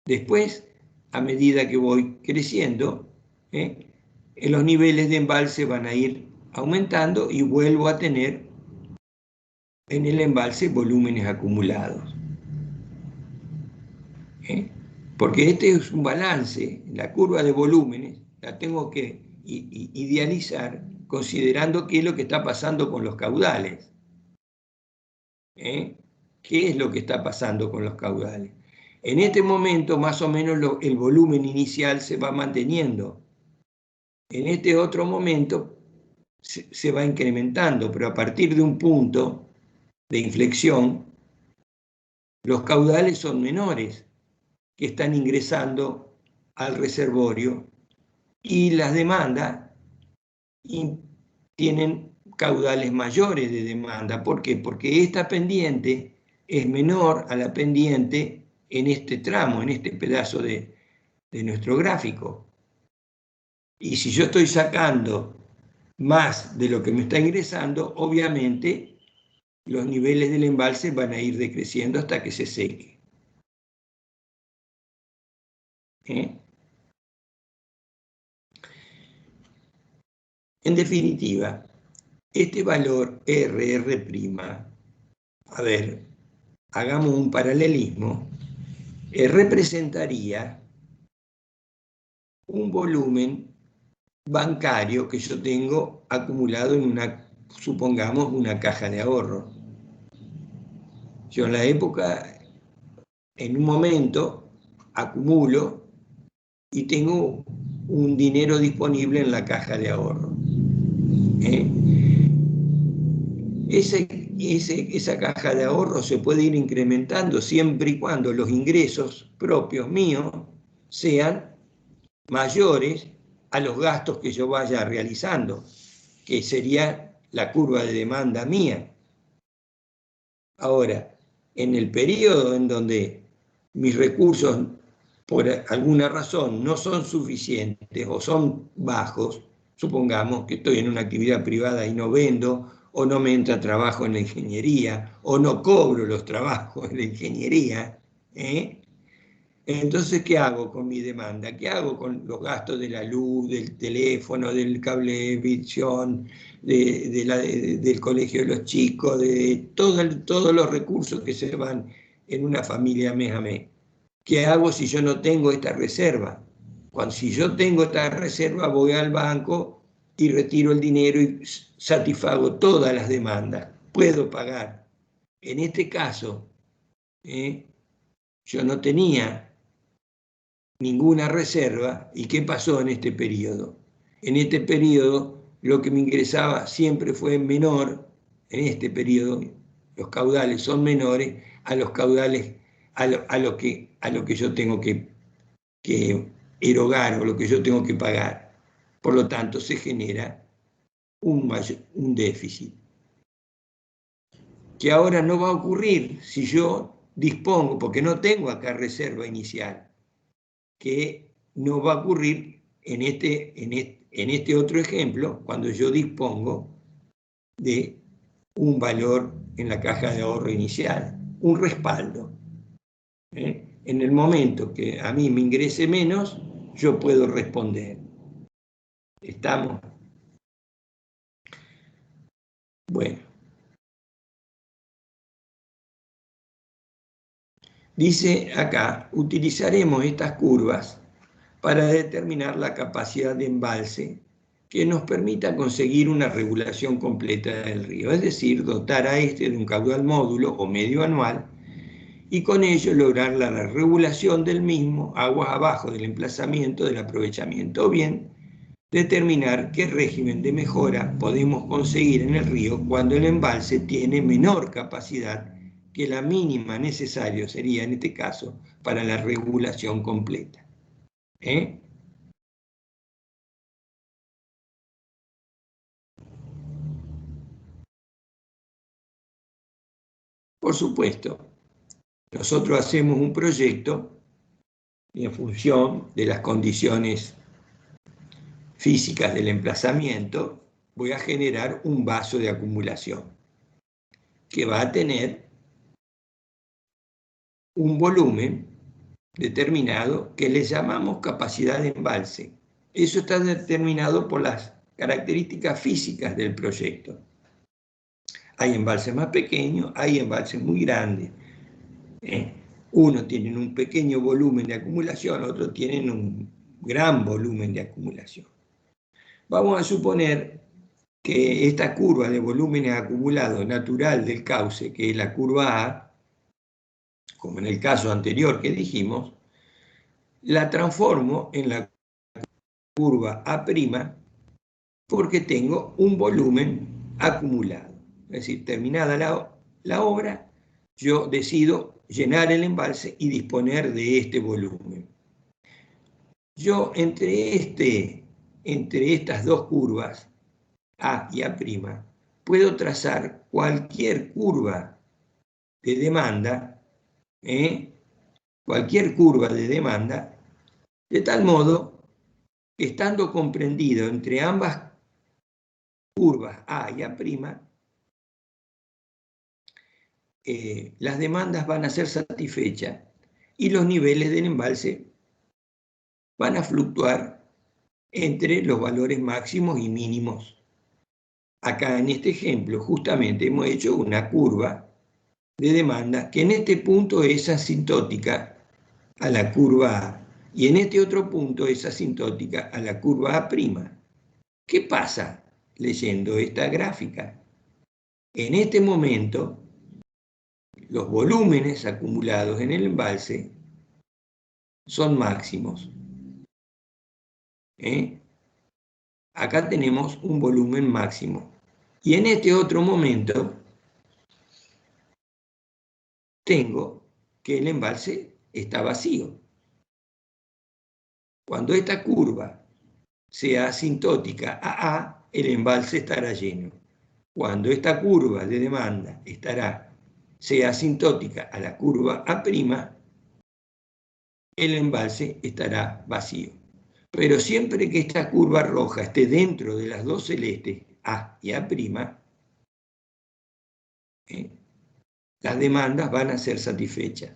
Speaker 1: Después, a medida que voy creciendo, los niveles de embalse van a ir aumentando y vuelvo a tener en el embalse volúmenes acumulados. Porque este es un balance, la curva de volúmenes la tengo que idealizar considerando qué es lo que está pasando con los caudales. ¿Qué es lo que está pasando con los caudales? En este momento, más o menos, el volumen inicial se va manteniendo. En este otro momento se va incrementando, pero a partir de un punto de inflexión, los caudales son menores que están ingresando al reservorio y las demandas tienen caudales mayores de demanda. ¿Por qué? Porque esta pendiente es menor a la pendiente en este tramo, en este pedazo de nuestro gráfico. Y si yo estoy sacando más de lo que me está ingresando, obviamente los niveles del embalse van a ir decreciendo hasta que se seque. En definitiva, este valor RR', a ver, hagamos un paralelismo, representaría un volumen bancario que yo tengo acumulado en supongamos, una caja de ahorro. Yo en la época, en un momento, acumulo y tengo un dinero disponible en la caja de ahorro. Esa caja de ahorro se puede ir incrementando siempre y cuando los ingresos propios míos sean mayores a los gastos que yo vaya realizando, que sería la curva de demanda mía. Ahora, en el periodo en donde mis recursos por alguna razón no son suficientes o son bajos, supongamos que estoy en una actividad privada y no vendo, o no me entra trabajo en la ingeniería, o no cobro los trabajos en la ingeniería, entonces, ¿qué hago con mi demanda? ¿Qué hago con los gastos de la luz, del teléfono, del cablevisión, del colegio de los chicos, de todos los recursos que se van en una familia mes a mes? ¿Qué hago si yo no tengo esta reserva? Si yo tengo esta reserva, voy al banco y retiro el dinero y satisfago todas las demandas. Puedo pagar. En este caso, yo no tenía ninguna reserva. ¿Y qué pasó en este periodo? En este periodo lo que me ingresaba siempre fue menor. En este periodo los caudales son menores a los caudales a lo que yo tengo que erogar o lo que yo tengo que pagar. Por lo tanto, se genera un déficit que ahora no va a ocurrir si yo dispongo, porque no tengo acá reserva inicial, que no va a ocurrir en este otro ejemplo cuando yo dispongo de un valor en la caja de ahorro inicial, un respaldo. En el momento que a mí me ingrese menos, yo puedo responder. ¿Estamos? Bueno. Dice acá, utilizaremos estas curvas para determinar la capacidad de embalse que nos permita conseguir una regulación completa del río, es decir, dotar a este de un caudal módulo o medio anual y con ello lograr la regulación del mismo aguas abajo del emplazamiento del aprovechamiento, o bien determinar qué régimen de mejora podemos conseguir en el río cuando el embalse tiene menor capacidad que la mínima necesaria sería en este caso para la regulación completa. Por supuesto, nosotros hacemos un proyecto y en función de las condiciones físicas del emplazamiento, voy a generar un vaso de acumulación que va a tener un volumen determinado que le llamamos capacidad de embalse. Eso está determinado por las características físicas del proyecto. Hay embalses más pequeños, hay embalses muy grandes. Unos tienen un pequeño volumen de acumulación, otros tienen un gran volumen de acumulación. Vamos a suponer que esta curva de volúmenes acumulados natural del cauce, que es la curva A, como en el caso anterior que dijimos, la transformo en la curva A' porque tengo un volumen acumulado. Es decir, terminada la obra, yo decido llenar el embalse y disponer de este volumen. Yo entre estas dos curvas, A y A', puedo trazar cualquier curva de demanda, cualquier curva de demanda, de tal modo que estando comprendido entre ambas curvas A y A', las demandas van a ser satisfechas y los niveles del embalse van a fluctuar entre los valores máximos y mínimos. Acá en este ejemplo justamente hemos hecho una curva de demanda que en este punto es asintótica a la curva A y en este otro punto es asintótica a la curva A'. ¿Qué pasa leyendo esta gráfica? En este momento, los volúmenes acumulados en el embalse son máximos. Acá tenemos un volumen máximo. Y en este otro momento, tengo que el embalse está vacío. Cuando esta curva sea asintótica a A, el embalse estará lleno. Cuando esta curva de demanda sea asintótica a la curva A', el embalse estará vacío. Pero siempre que esta curva roja esté dentro de las dos celestes, A y A', las demandas van a ser satisfechas.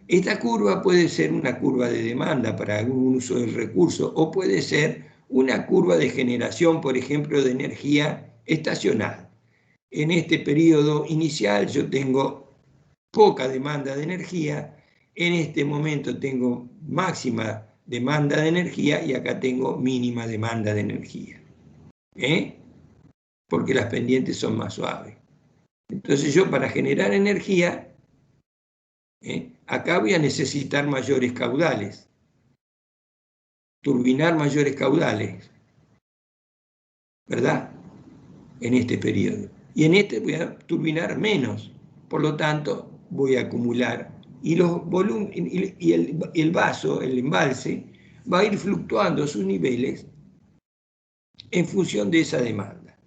Speaker 1: Esta curva puede ser una curva de demanda para algún uso del recurso o puede ser una curva de generación, por ejemplo, de energía estacional. En este periodo inicial yo tengo poca demanda de energía, en este momento tengo máxima demanda de energía y acá tengo mínima demanda de energía. Porque las pendientes son más suaves. Entonces yo para generar energía, acá voy a necesitar mayores caudales, turbinar mayores caudales, ¿verdad? En este periodo. Y en este voy a turbinar menos, por lo tanto voy a acumular. Y, el vaso, el embalse, va a ir fluctuando sus niveles en función de esa demanda.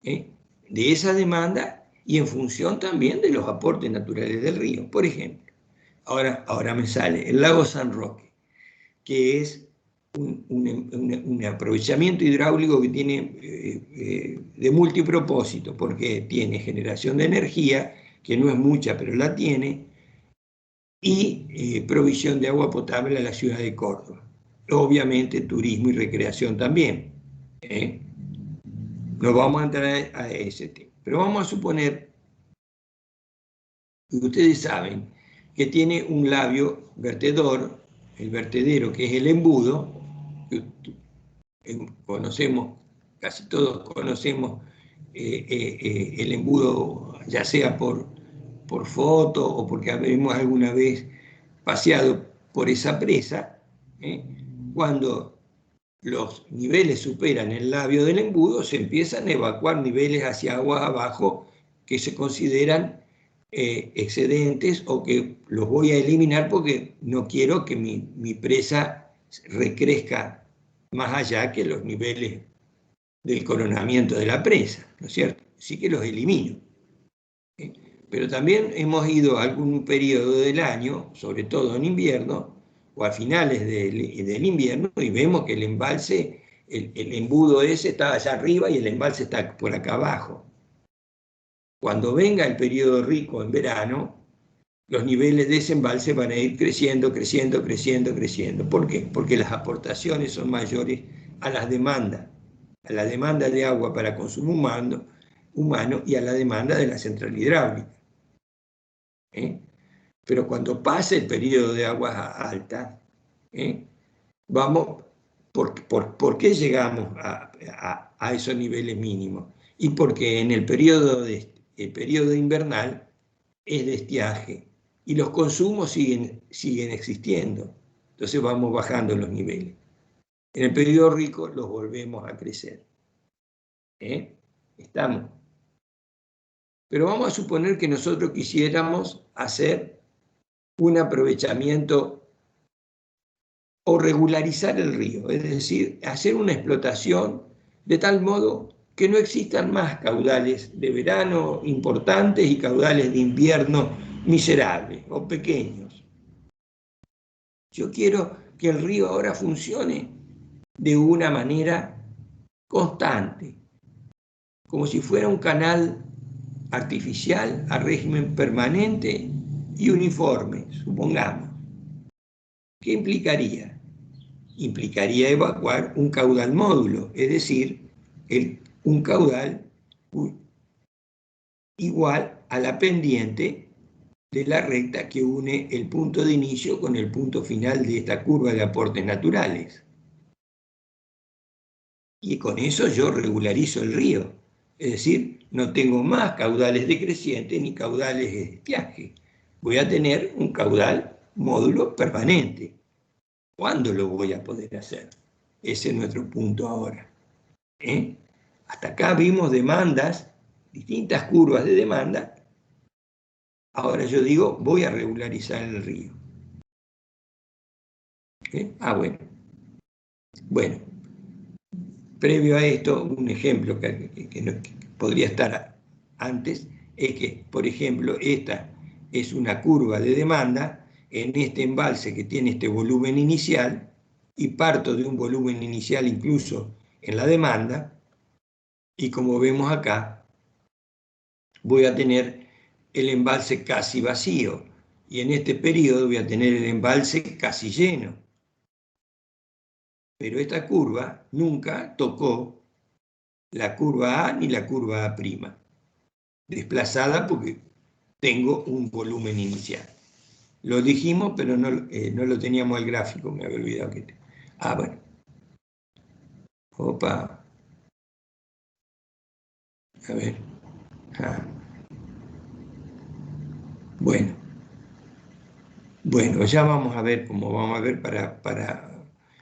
Speaker 1: De esa demanda y en función también de los aportes naturales del río. Por ejemplo, ahora me sale el lago San Roque, que es un aprovechamiento hidráulico que tiene de multipropósito, porque tiene generación de energía, que no es mucha, pero la tiene, y provisión de agua potable a la ciudad de Córdoba. Obviamente turismo y recreación también. No vamos a entrar a ese tema, pero vamos a suponer que ustedes saben que tiene un labio vertedor, el vertedero que es el embudo, que conocemos, casi todos conocemos el embudo, ya sea por foto o porque habemos alguna vez paseado por esa presa, cuando los niveles superan el labio del embudo, se empiezan a evacuar niveles hacia aguas abajo que se consideran excedentes o que los voy a eliminar porque no quiero que mi presa recrezca más allá que los niveles del coronamiento de la presa, ¿no es cierto? Así que los elimino. Pero también hemos ido a algún periodo del año, sobre todo en invierno, o a finales del invierno, y vemos que el embalse, el embudo ese está allá arriba y el embalse está por acá abajo. Cuando venga el periodo rico en verano, los niveles de ese embalse van a ir creciendo, creciendo, creciendo, creciendo. ¿Por qué? Porque las aportaciones son mayores a las demandas, a la demanda de agua para consumo humano y a la demanda de la central hidráulica. Pero cuando pase el periodo de aguas altas, vamos, ¿por qué llegamos a esos niveles mínimos? Y porque en el periodo invernal es de estiaje y los consumos siguen existiendo. Entonces vamos bajando los niveles. En el periodo rico los volvemos a crecer. ¿Estamos? Pero vamos a suponer que nosotros quisiéramos hacer un aprovechamiento o regularizar el río, es decir, hacer una explotación de tal modo que no existan más caudales de verano importantes y caudales de invierno miserables o pequeños. Yo quiero que el río ahora funcione de una manera constante, como si fuera un canal artificial a régimen permanente y uniforme, supongamos. ¿Qué implicaría? Implicaría evacuar un caudal módulo, es decir, un caudal igual a la pendiente de la recta que une el punto de inicio con el punto final de esta curva de aportes naturales. Y con eso yo regularizo el río, es decir, no tengo más caudales decrecientes ni caudales de estiaje. Voy a tener un caudal módulo permanente. ¿Cuándo lo voy a poder hacer? Ese es nuestro punto ahora. Hasta acá vimos demandas, distintas curvas de demanda. Ahora yo digo, voy a regularizar el río. Bueno. Bueno, previo a esto, un ejemplo que podría estar antes, es que, por ejemplo, esta es una curva de demanda en este embalse que tiene este volumen inicial y parto de un volumen inicial incluso en la demanda, y como vemos acá, voy a tener el embalse casi vacío, y en este periodo voy a tener el embalse casi lleno. Pero esta curva nunca tocó la curva A ni la curva A', desplazada porque tengo un volumen inicial. Lo dijimos, pero no lo teníamos el gráfico, me había olvidado que... Ah, bueno. Opa. A ver. Ah. Bueno. Bueno, ya vamos a ver cómo vamos a ver para...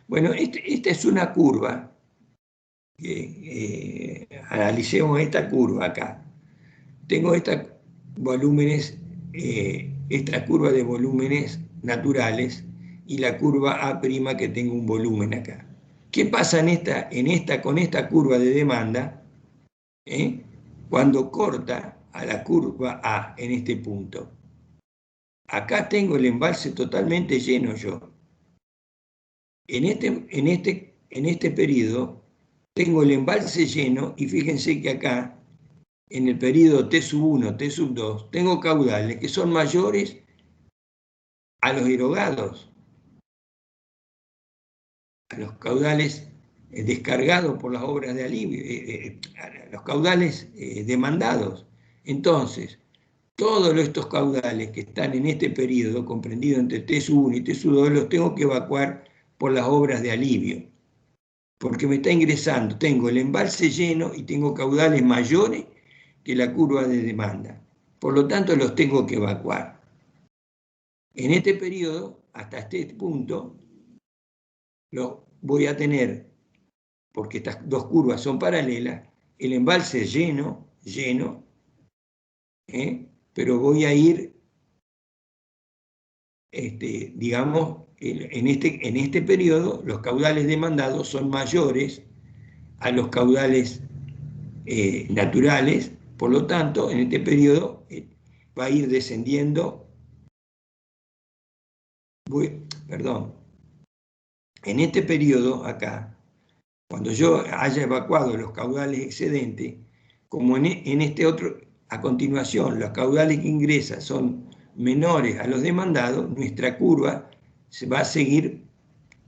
Speaker 1: Bueno, esta es una curva. Analicemos esta curva acá. Tengo esta curva de volúmenes naturales y la curva A' que tengo un volumen acá. ¿Qué pasa con esta curva de demanda? Cuando corta a la curva A en este punto. Acá tengo el embalse totalmente lleno yo. En este periodo tengo el embalse lleno y fíjense que acá, en el periodo T1, T2, tengo caudales que son mayores a los erogados, a los caudales descargados por las obras de alivio, a los caudales demandados. Entonces, todos estos caudales que están en este periodo, comprendido entre T1 y T2, los tengo que evacuar por las obras de alivio, porque me está ingresando, tengo el embalse lleno y tengo caudales mayores que la curva de demanda. Por lo tanto, los tengo que evacuar. En este periodo, hasta este punto, lo voy a tener, porque estas dos curvas son paralelas, el embalse lleno, pero voy a ir, digamos, en este periodo, los caudales demandados son mayores a los caudales naturales, por lo tanto, en este periodo va a ir descendiendo, en este periodo acá, cuando yo haya evacuado los caudales excedentes, como en este otro, a continuación, los caudales que ingresan son menores a los demandados, nuestra curva se va a seguir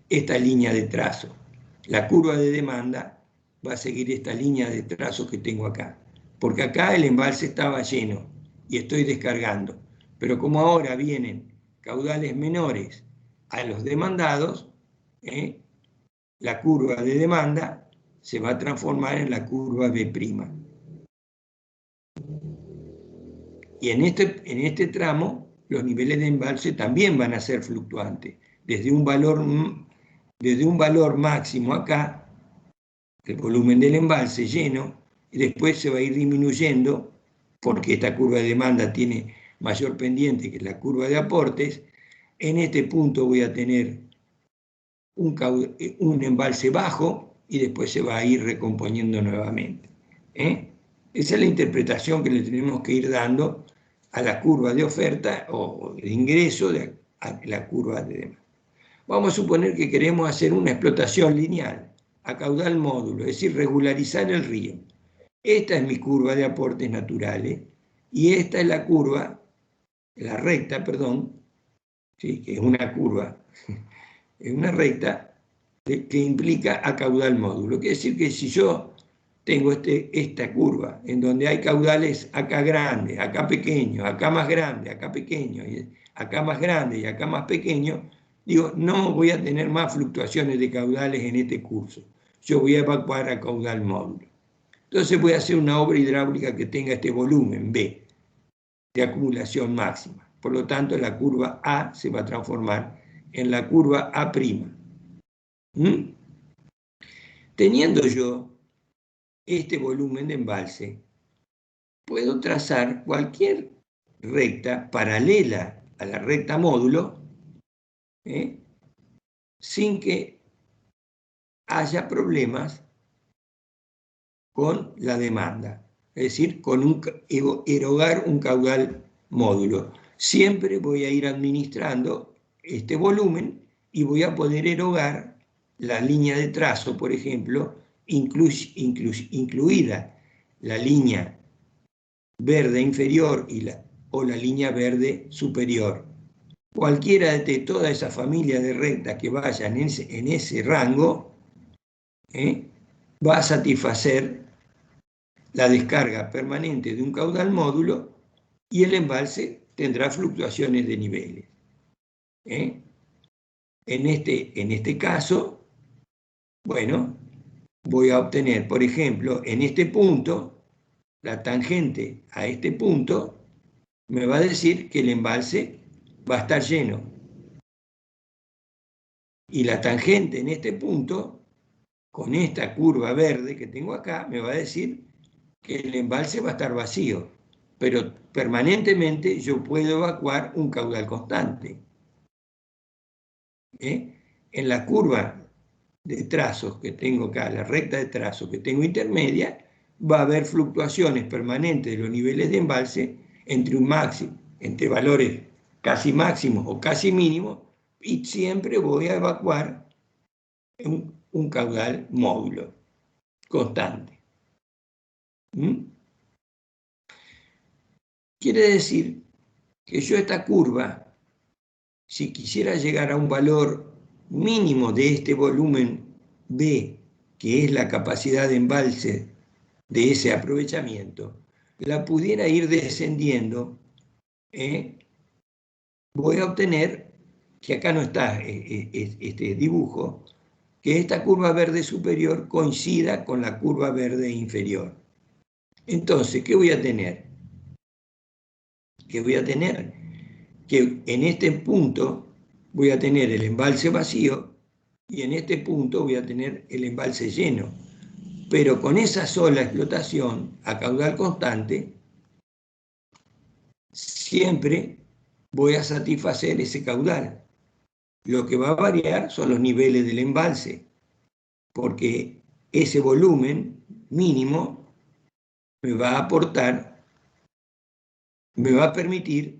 Speaker 1: esta línea de trazo. La curva de demanda va a seguir esta línea de trazo que tengo acá, porque acá el embalse estaba lleno y estoy descargando, pero como ahora vienen caudales menores a los demandados, la curva de demanda se va a transformar en la curva B'. Y en este tramo, los niveles de embalse también van a ser fluctuantes, desde un valor máximo acá, el volumen del embalse lleno, y después se va a ir disminuyendo, porque esta curva de demanda tiene mayor pendiente que la curva de aportes. En este punto voy a tener un embalse bajo y después se va a ir recomponiendo nuevamente. Esa es la interpretación que le tenemos que ir dando a la curva de oferta o de ingreso a la curva de demanda. Vamos a suponer que queremos hacer una explotación lineal a caudal módulo, es decir, regularizar el río. Esta es mi curva de aportes naturales y esta es la curva, la recta, perdón, ¿sí? Que es una curva, es una recta que implica a caudal módulo. Quiere decir que si yo tengo esta curva en donde hay caudales acá grandes, acá pequeños, acá más grandes, acá pequeños, acá más grandes y acá más pequeños, digo, no voy a tener más fluctuaciones de caudales en este curso. Yo voy a evacuar a caudal módulo. Entonces voy a hacer una obra hidráulica que tenga este volumen B de acumulación máxima. Por lo tanto, la curva A se va a transformar en la curva A'. Teniendo yo este volumen de embalse, puedo trazar cualquier recta paralela a la recta módulo, sin que haya problemas con la demanda, es decir, con erogar un caudal módulo. siempre voy a ir administrando este volumen y voy a poder erogar la línea de trazo, por ejemplo, incluida la línea verde inferior o la línea verde superior. Cualquiera de toda esa familia de rectas que vayan en ese rango va a satisfacer la descarga permanente de un caudal módulo y el embalse tendrá fluctuaciones de niveles. En este caso, bueno, voy a obtener, por ejemplo, en este punto, la tangente a este punto me va a decir que el embalse va a estar lleno. Y la tangente en este punto, con esta curva verde que tengo acá, me va a decir que el embalse va a estar vacío, pero permanentemente yo puedo evacuar un caudal constante. En la curva de trazos que tengo acá, la recta de trazos que tengo intermedia, va a haber fluctuaciones permanentes de los niveles de embalse entre un máximo, entre valores casi máximos o casi mínimos, y siempre voy a evacuar un caudal módulo constante. Quiere decir que yo esta curva, si quisiera llegar a un valor mínimo de este volumen B, que es la capacidad de embalse de ese aprovechamiento, la pudiera ir descendiendo, voy a obtener, que acá no está este dibujo, que esta curva verde superior coincida con la curva verde inferior. Entonces, ¿qué voy a tener? Que voy a tener que en este punto voy a tener el embalse vacío y en este punto voy a tener el embalse lleno. Pero con esa sola explotación a caudal constante, siempre voy a satisfacer ese caudal. Lo que va a variar son los niveles del embalse, porque ese volumen mínimo me va a aportar, me va a permitir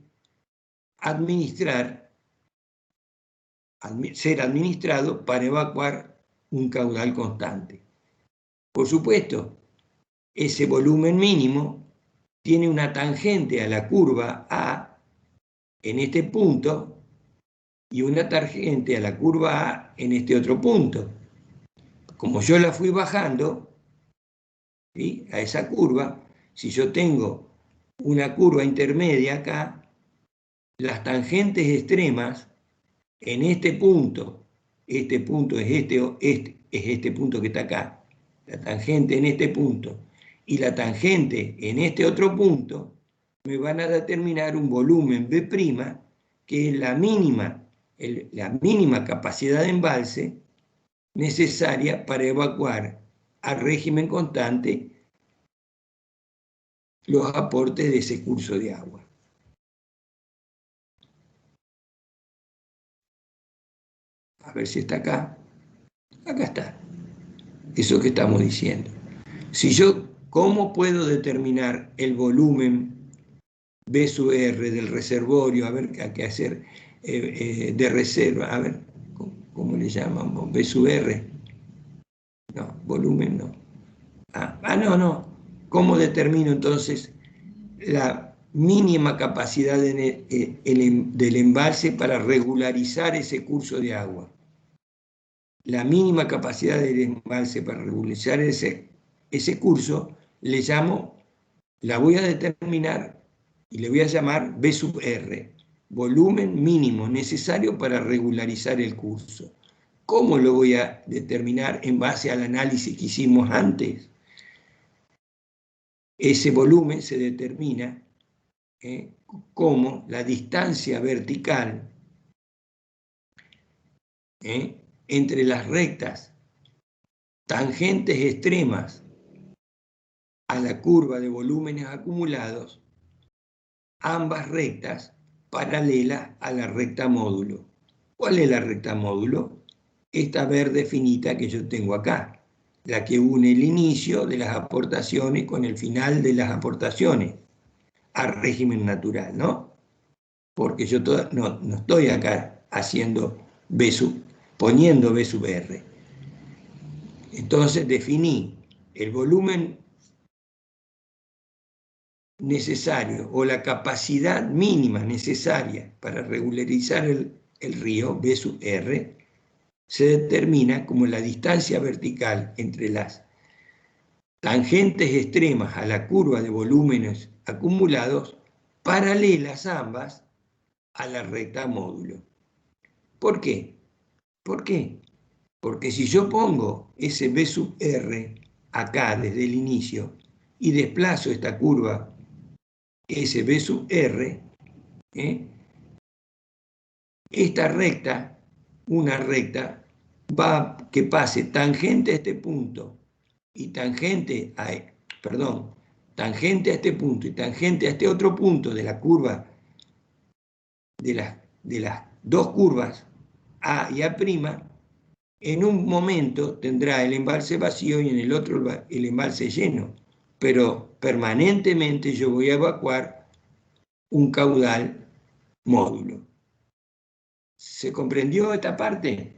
Speaker 1: ser administrado para evacuar un caudal constante. Por supuesto, ese volumen mínimo tiene una tangente a la curva A en este punto y una tangente a la curva A en este otro punto. Como yo la fui bajando, ¿sí?, a esa curva, si yo tengo una curva intermedia acá, las tangentes extremas en este punto es este punto que está acá, la tangente en este punto y la tangente en este otro punto, me van a determinar un volumen B', que es la mínima capacidad de embalse necesaria para evacuar al régimen constante los aportes de ese curso de agua. A ver si está acá. Acá está. Eso que estamos diciendo. Si yo, ¿cómo puedo determinar el volumen B sub R del reservorio? A ver, hay que hacer de reserva. A ver, ¿cómo le llaman? B sub R. No, volumen no. No. ¿Cómo determino entonces la mínima capacidad del embalse para regularizar ese curso de agua? La mínima capacidad del embalse para regularizar ese curso, la voy a determinar y le voy a llamar B sub R, volumen mínimo necesario para regularizar el curso. ¿Cómo lo voy a determinar en base al análisis que hicimos antes? Ese volumen se determina como la distancia vertical entre las rectas tangentes extremas a la curva de volúmenes acumulados, ambas rectas paralelas a la recta módulo. ¿Cuál es la recta módulo? Esta verde finita que yo tengo acá, la que une el inicio de las aportaciones con el final de las aportaciones al régimen natural, ¿no? porque yo no estoy acá poniendo B sub R. Entonces definí el volumen necesario o la capacidad mínima necesaria para regularizar el río, B sub R, se determina como la distancia vertical entre las tangentes extremas a la curva de volúmenes acumulados, paralelas ambas a la recta módulo. ¿Por qué? ¿Por qué? Porque si yo pongo ese B sub R acá desde el inicio y desplazo esta curva, ese B sub R, esta recta, una recta, va que pase tangente a este punto y tangente a este punto y tangente a este otro punto de la curva, de las dos curvas A y A', en un momento tendrá el embalse vacío y en el otro el embalse lleno, pero permanentemente yo voy a evacuar un caudal módulo. ¿Se comprendió esta parte?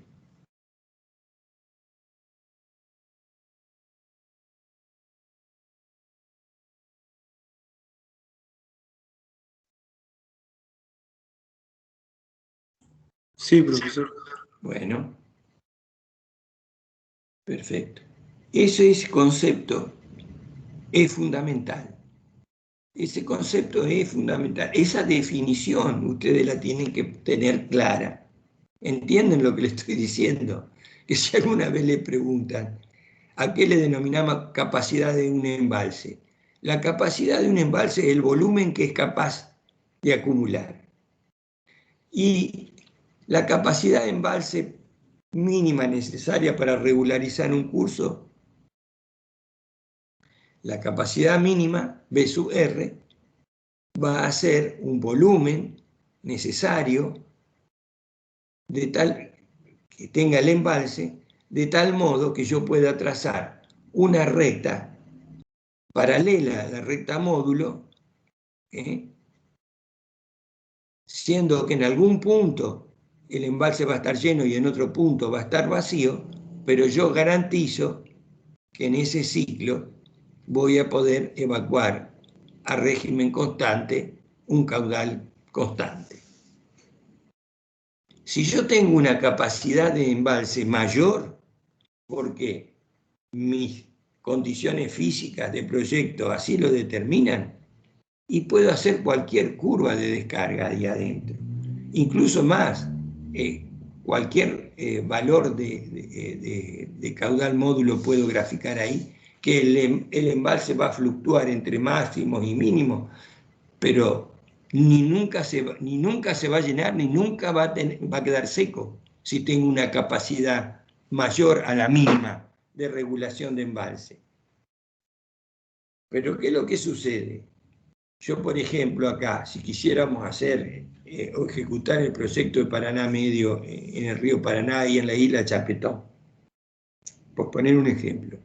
Speaker 2: Sí, profesor.
Speaker 1: Bueno, perfecto. Ese concepto es fundamental. Ese concepto es fundamental. Esa definición ustedes la tienen que tener clara. ¿Entienden lo que les estoy diciendo? Que si alguna vez le preguntan, ¿a qué le denominamos capacidad de un embalse? La capacidad de un embalse es el volumen que es capaz de acumular. Y la capacidad de embalse mínima necesaria para regularizar un curso, la capacidad mínima, B sub R, va a ser un volumen necesario de tal que tenga el embalse, de tal modo que yo pueda trazar una recta paralela a la recta módulo, siendo que en algún punto el embalse va a estar lleno y en otro punto va a estar vacío, pero yo garantizo que en ese ciclo voy a poder evacuar a régimen constante un caudal constante. Si yo tengo una capacidad de embalse mayor, porque mis condiciones físicas de proyecto así lo determinan, y puedo hacer cualquier curva de descarga ahí adentro, incluso más, cualquier valor de caudal módulo puedo graficar ahí, que el embalse va a fluctuar entre máximos y mínimos, pero ni nunca se va a llenar, ni nunca va a quedar seco, si tengo una capacidad mayor a la mínima de regulación de embalse. Pero ¿qué es lo que sucede? Yo, por ejemplo, acá, si quisiéramos hacer o ejecutar el proyecto de Paraná Medio en el río Paraná y en la isla Chapetón, por poner un ejemplo,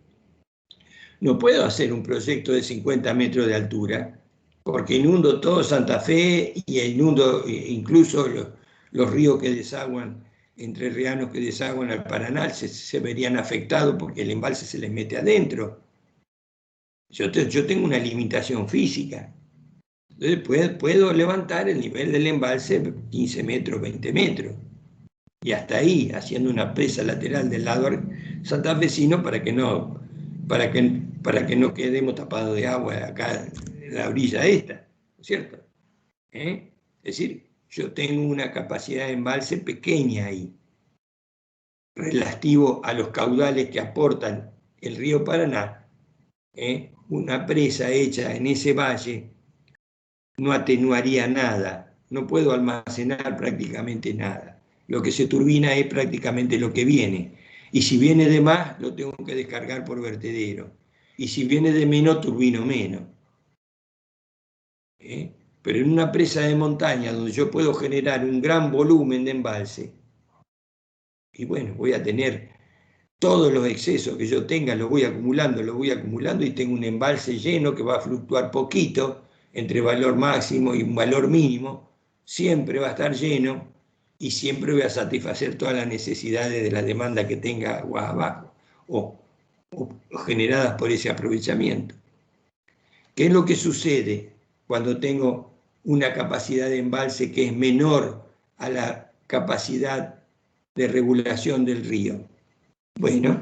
Speaker 1: no puedo hacer un proyecto de 50 metros de altura, porque inundo todo Santa Fe y inundo incluso los ríos que desaguan, entrerrianos que desaguan al Paraná, se verían afectados porque el embalse se les mete adentro. Yo tengo una limitación física. Entonces puedo levantar el nivel del embalse 15 metros, 20 metros. Y hasta ahí, haciendo una presa lateral del lado santafesino para que no quedemos tapados de agua acá en la orilla esta, ¿no es cierto? Es decir, yo tengo una capacidad de embalse pequeña ahí, relativo a los caudales que aportan el río Paraná. Una presa hecha en ese valle no atenuaría nada, no puedo almacenar prácticamente nada. Lo que se turbina es prácticamente lo que viene. Y si viene de más, lo tengo que descargar por vertedero. Y si viene de menos, turbino menos. Pero en una presa de montaña donde yo puedo generar un gran volumen de embalse, y bueno, voy a tener todos los excesos que yo tenga, los voy acumulando y tengo un embalse lleno que va a fluctuar poquito entre valor máximo y un valor mínimo, siempre va a estar lleno y siempre voy a satisfacer todas las necesidades de la demanda que tenga agua abajo o generadas por ese aprovechamiento. ¿Qué es lo que sucede cuando tengo una capacidad de embalse que es menor a la capacidad de regulación del río? Bueno,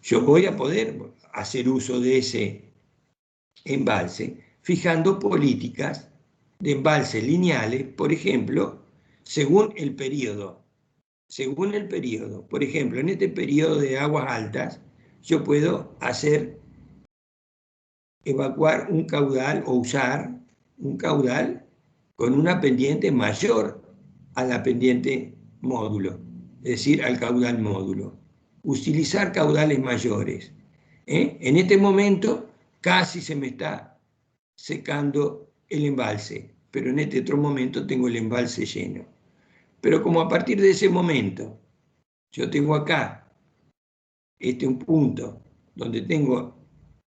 Speaker 1: yo voy a poder hacer uso de ese embalse fijando políticas de embalses lineales, por ejemplo, según el periodo. Según el periodo. Por ejemplo, en este periodo de aguas altas, yo puedo evacuar un caudal o usar un caudal con una pendiente mayor a la pendiente módulo, es decir, al caudal módulo. Utilizar caudales mayores. En este momento casi se me está secando el embalse, pero en este otro momento tengo el embalse lleno. Pero como a partir de ese momento yo tengo acá un punto donde tengo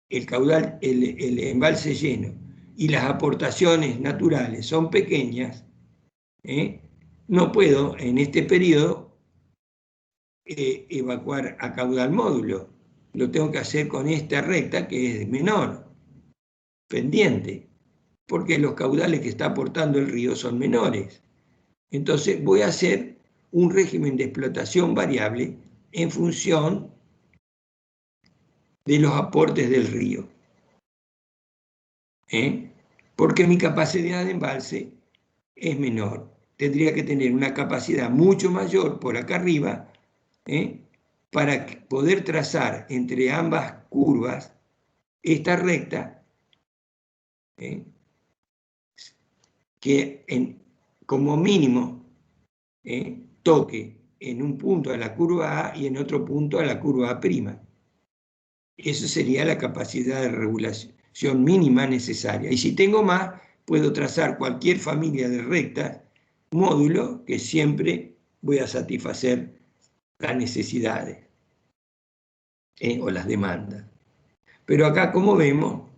Speaker 1: el caudal, el embalse lleno y las aportaciones naturales son pequeñas, no puedo en este periodo evacuar a caudal módulo. Lo tengo que hacer con esta recta que es menor, pendiente, porque los caudales que está aportando el río son menores. Entonces voy a hacer un régimen de explotación variable en función de los aportes del río. Porque mi capacidad de embalse es menor. Tendría que tener una capacidad mucho mayor por acá arriba para poder trazar entre ambas curvas esta recta que como mínimo toque en un punto a la curva A y en otro punto a la curva A'. Esa sería la capacidad de regulación mínima necesaria. Y si tengo más, puedo trazar cualquier familia de rectas, módulo, que siempre voy a satisfacer las necesidades o las demandas. Pero acá, como vemos,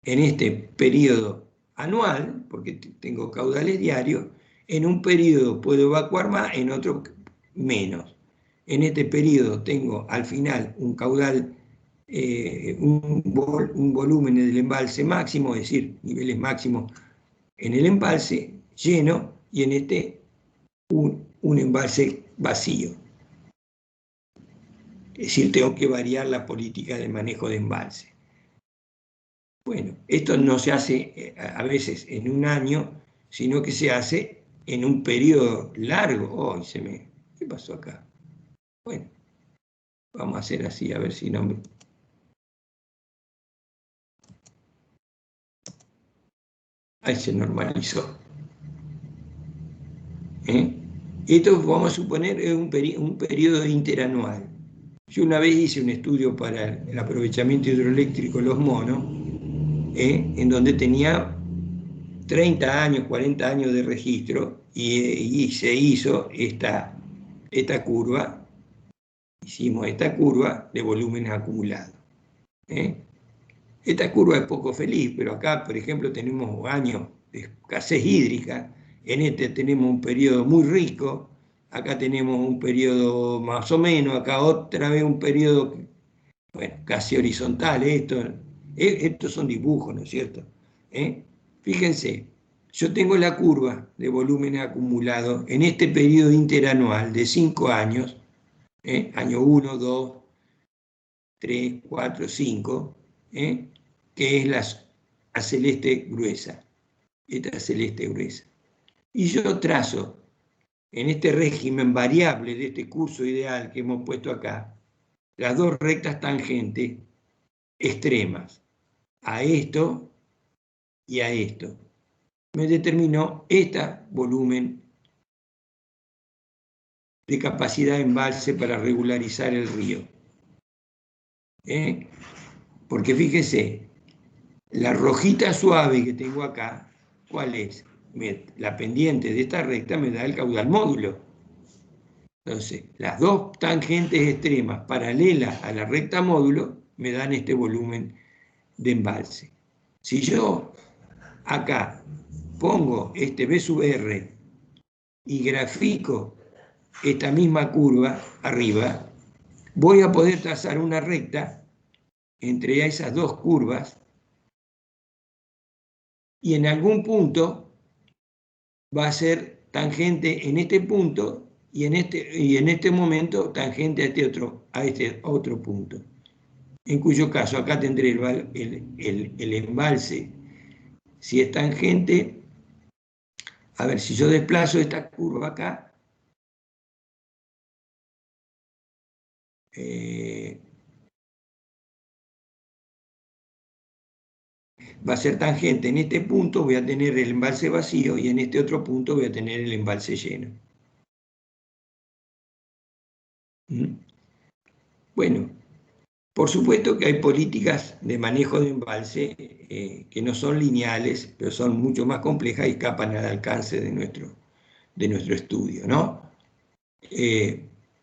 Speaker 1: en este periodo anual, porque tengo caudales diarios, en un periodo puedo evacuar más, en otro menos. En este periodo tengo al final un caudal, un volumen del embalse máximo, es decir, niveles máximos en el embalse lleno, y en este un embalse vacío. Es decir, tengo que variar la política de manejo de embalse. Bueno, esto no se hace a veces en un año, sino que se hace en un periodo largo. ¿Qué pasó acá? Bueno, vamos a hacer así, a ver si no me... Ahí se normalizó. Esto vamos a suponer es un periodo interanual. Yo una vez hice un estudio para el aprovechamiento hidroeléctrico de los monos, en donde tenía 30 años, 40 años de registro, y se hizo esta curva, hicimos esta curva de volúmenes acumulados. Esta curva es poco feliz, pero acá, por ejemplo, tenemos años de escasez hídrica, en este tenemos un periodo muy rico, acá tenemos un periodo más o menos, acá otra vez un periodo, bueno, casi horizontal. Estos son dibujos, ¿no es cierto? Fíjense, yo tengo la curva de volúmenes acumulados en este periodo interanual de 5 años, año 1, 2, 3, 4, 5, que es la celeste gruesa, esta celeste gruesa. Y yo trazo en este régimen variable de este curso ideal que hemos puesto acá, las dos rectas tangentes extremas, a esto y a esto. Me determinó este volumen de capacidad de embalse para regularizar el río. Porque fíjese, la rojita suave que tengo acá, ¿cuál es? La pendiente de esta recta me da el caudal módulo. Entonces, las dos tangentes extremas paralelas a la recta módulo me dan este volumen de embalse. Si yo acá pongo este B sub R y grafico esta misma curva arriba, voy a poder trazar una recta entre esas dos curvas y en algún punto va a ser tangente en este punto y en este momento tangente a este otro punto. En cuyo caso acá tendré el embalse, si es tangente, a ver, si yo desplazo esta curva acá, va a ser tangente en este punto, voy a tener el embalse vacío y en este otro punto voy a tener el embalse lleno. Bueno, por supuesto que hay políticas de manejo de embalse que no son lineales, pero son mucho más complejas y escapan al alcance de nuestro estudio, ¿no?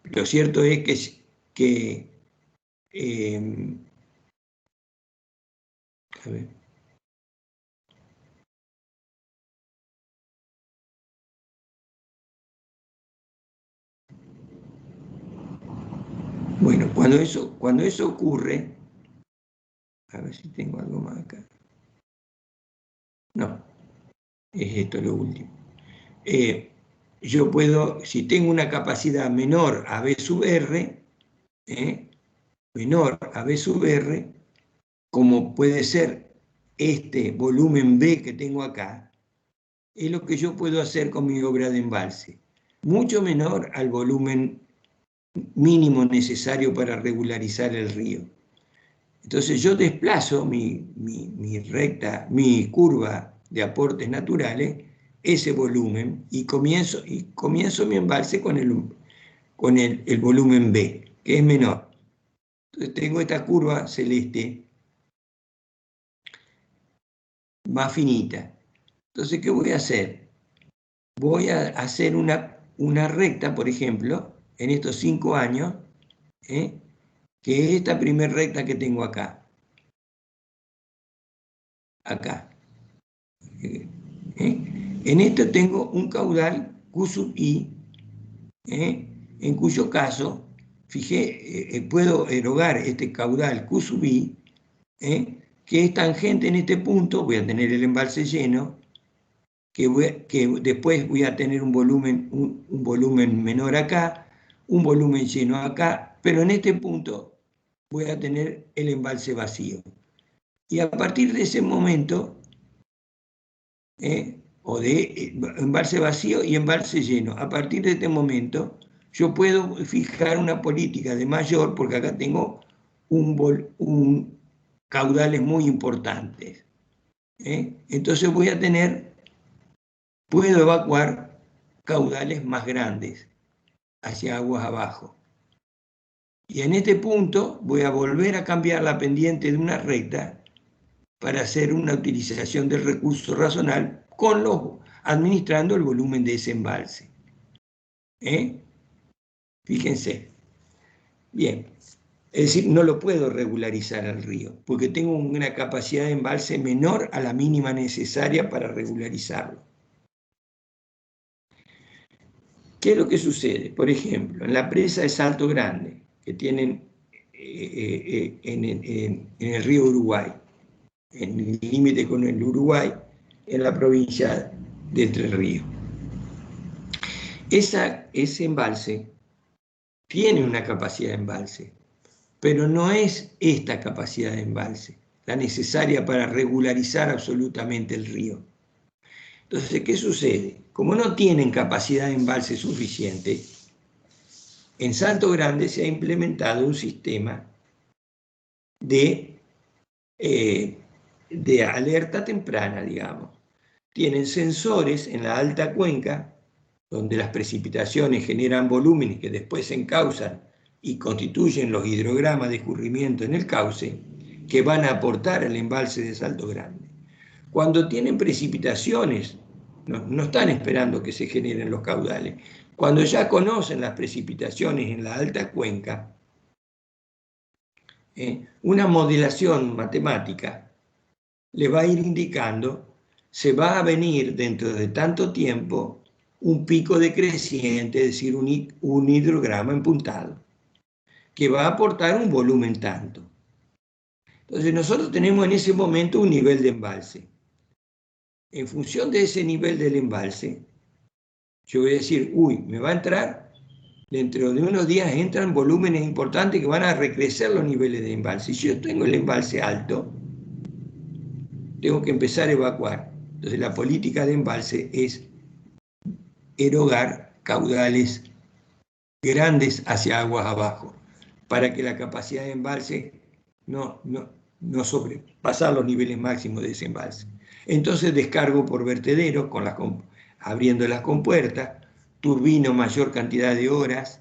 Speaker 1: Lo cierto es que a ver. Bueno, cuando eso ocurre, a ver si tengo algo más acá. No, es esto lo último. Yo puedo, si tengo una capacidad menor a B sub R, menor a B sub R, como puede ser este volumen B que tengo acá, es lo que yo puedo hacer con mi obra de embalse. Mucho menor al volumen mínimo necesario para regularizar el río. Entonces yo desplazo mi recta, mi curva de aportes naturales, ese volumen, y comienzo mi embalse con el volumen B, que es menor. Entonces tengo esta curva celeste más finita. Entonces, ¿qué voy a hacer? Voy a hacer una recta, por ejemplo, en estos 5 años, que es esta primera recta que tengo acá. Acá. En esto tengo un caudal Q sub I, en cuyo caso, puedo erogar este caudal Q sub I, que es tangente en este punto, voy a tener el embalse lleno, que después voy a tener un volumen menor acá, un volumen lleno acá, pero en este punto voy a tener el embalse vacío. Y a partir de ese momento, o de embalse vacío y embalse lleno, a partir de este momento, yo puedo fijar una política de mayor, porque acá tengo caudales muy importantes. Entonces puedo evacuar caudales más grandes hacia aguas abajo. Y en este punto voy a volver a cambiar la pendiente de una recta para hacer una utilización del recurso razonal administrando el volumen de ese embalse. Fíjense. Bien. Es decir, no lo puedo regularizar al río, porque tengo una capacidad de embalse menor a la mínima necesaria para regularizarlo. ¿Qué es lo que sucede? Por ejemplo, en la presa de Salto Grande, que tienen en el río Uruguay, en el límite con el Uruguay, en la provincia de Entre Ríos. Ese embalse tiene una capacidad de embalse, pero no es esta capacidad de embalse la necesaria para regularizar absolutamente el río. Entonces, ¿qué sucede? Como no tienen capacidad de embalse suficiente, en Salto Grande se ha implementado un sistema de alerta temprana, digamos. Tienen sensores en la alta cuenca, donde las precipitaciones generan volúmenes que después se encausan y constituyen los hidrogramas de escurrimiento en el cauce, que van a aportar al embalse de Salto Grande. Cuando tienen precipitaciones, no están esperando que se generen los caudales. Cuando ya conocen las precipitaciones en la alta cuenca, una modelación matemática le va a ir indicando, se va a venir dentro de tanto tiempo un pico decreciente, es decir, un hidrograma empuntado, que va a aportar un volumen tanto. Entonces nosotros tenemos en ese momento un nivel de embalse. En función de ese nivel del embalse, yo voy a decir, uy, me va a entrar, dentro de unos días entran volúmenes importantes que van a recrecer los niveles de embalse. Si yo tengo el embalse alto, tengo que empezar a evacuar. Entonces la política de embalse es erogar caudales grandes hacia aguas abajo, para que la capacidad de embalse no sobrepasar los niveles máximos de ese embalse. Entonces descargo por vertedero, abriendo las compuertas, turbino mayor cantidad de horas,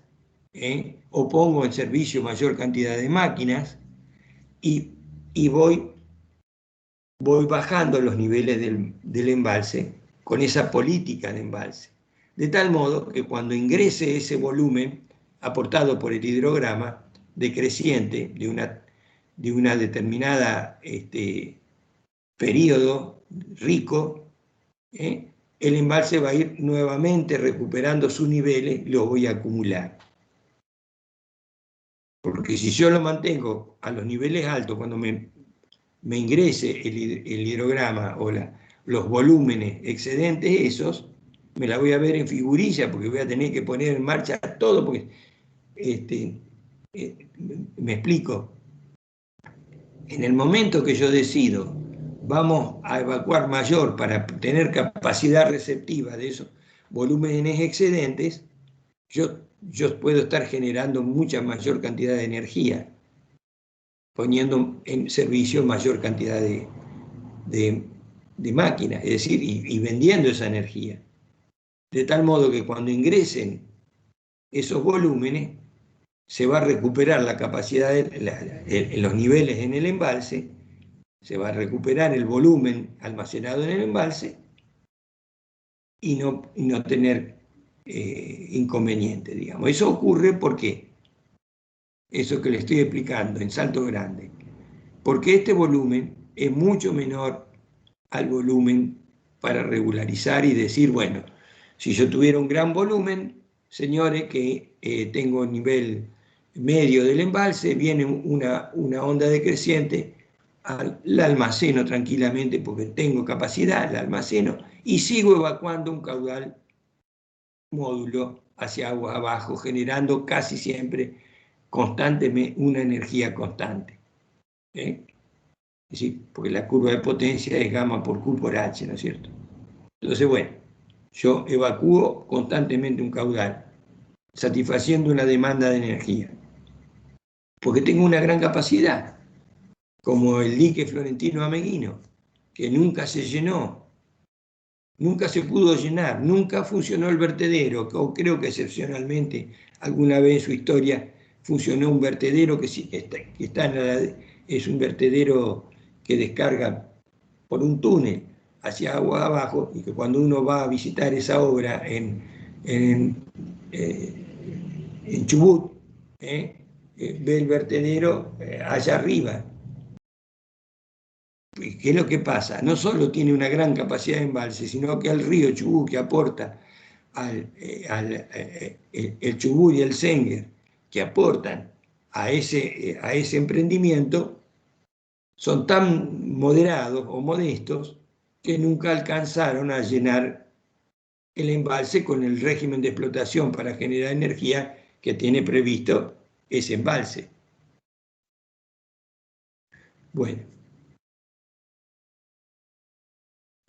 Speaker 1: o pongo en servicio mayor cantidad de máquinas, y voy bajando los niveles del embalse con esa política de embalse. De tal modo que cuando ingrese ese volumen aportado por el hidrograma decreciente de una determinada periodo rico, el embalse va a ir nuevamente recuperando sus niveles y los voy a acumular. Porque si yo lo mantengo a los niveles altos, cuando me ingrese el hidrograma o los volúmenes excedentes esos, me la voy a ver en figurilla porque voy a tener que poner en marcha todo, porque me explico. En el momento que yo decido, vamos a evacuar mayor para tener capacidad receptiva de esos volúmenes excedentes, yo puedo estar generando mucha mayor cantidad de energía, poniendo en servicio mayor cantidad de máquinas, es decir, y vendiendo esa energía. De tal modo que cuando ingresen esos volúmenes, se va a recuperar la capacidad en los niveles en el embalse, se va a recuperar el volumen almacenado en el embalse y no tener inconveniente, digamos. Eso ocurre porque, eso que le estoy explicando en Salto Grande, porque este volumen es mucho menor al volumen para regularizar y decir, bueno, si yo tuviera un gran volumen, señores, que tengo nivel medio del embalse, viene una onda decreciente, la almaceno tranquilamente porque tengo capacidad, la almaceno y sigo evacuando un caudal módulo hacia aguas abajo, generando casi siempre constantemente una energía constante. ¿Eh? Es decir, porque la curva de potencia es gamma por Q por H, ¿no es cierto? Entonces, bueno, yo evacúo constantemente un caudal, satisfaciendo una demanda de energía, porque tengo una gran capacidad, como el dique Florentino Ameguino, que nunca se llenó, nunca se pudo llenar, nunca funcionó el vertedero, o creo que excepcionalmente alguna vez en su historia funcionó un vertedero que es un vertedero que descarga por un túnel hacia agua abajo, y que cuando uno va a visitar esa obra en Chubut, ve el vertedero allá arriba. ¿Qué es lo que pasa? No solo tiene una gran capacidad de embalse, sino que el río Chubut, que aporta el Chubut y el Senguer, que aportan a ese emprendimiento, son tan moderados o modestos que nunca alcanzaron a llenar el embalse con el régimen de explotación para generar energía que tiene previsto ese embalse. Bueno,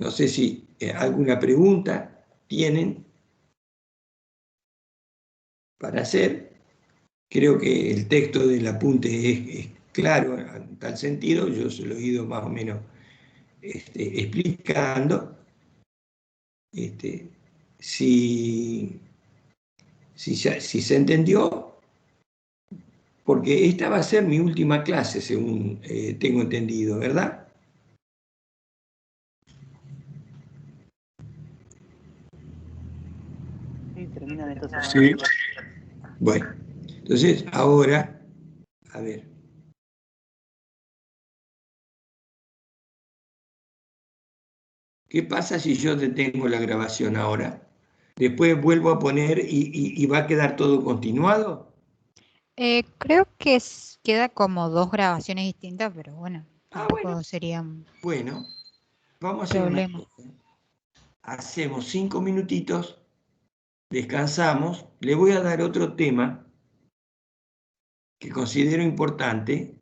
Speaker 1: no sé si alguna pregunta tienen para hacer. Creo que el texto del apunte es claro en tal sentido, yo se lo he ido más o menos explicando. Si se entendió, porque esta va a ser mi última clase, según tengo entendido, ¿verdad?
Speaker 3: Sí, terminan entonces.
Speaker 2: Sí.
Speaker 1: Bueno, entonces ahora, a ver. ¿Qué pasa si yo detengo la grabación ahora? Después vuelvo a poner y va a quedar todo continuado.
Speaker 3: Creo que queda como dos grabaciones distintas, pero bueno,
Speaker 1: Ah, bueno,
Speaker 3: tampoco sería un
Speaker 1: bueno, vamos a hacer una
Speaker 3: problema.
Speaker 1: cosa. Hacemos 5 minutitos, descansamos, le voy a dar otro tema que considero importante,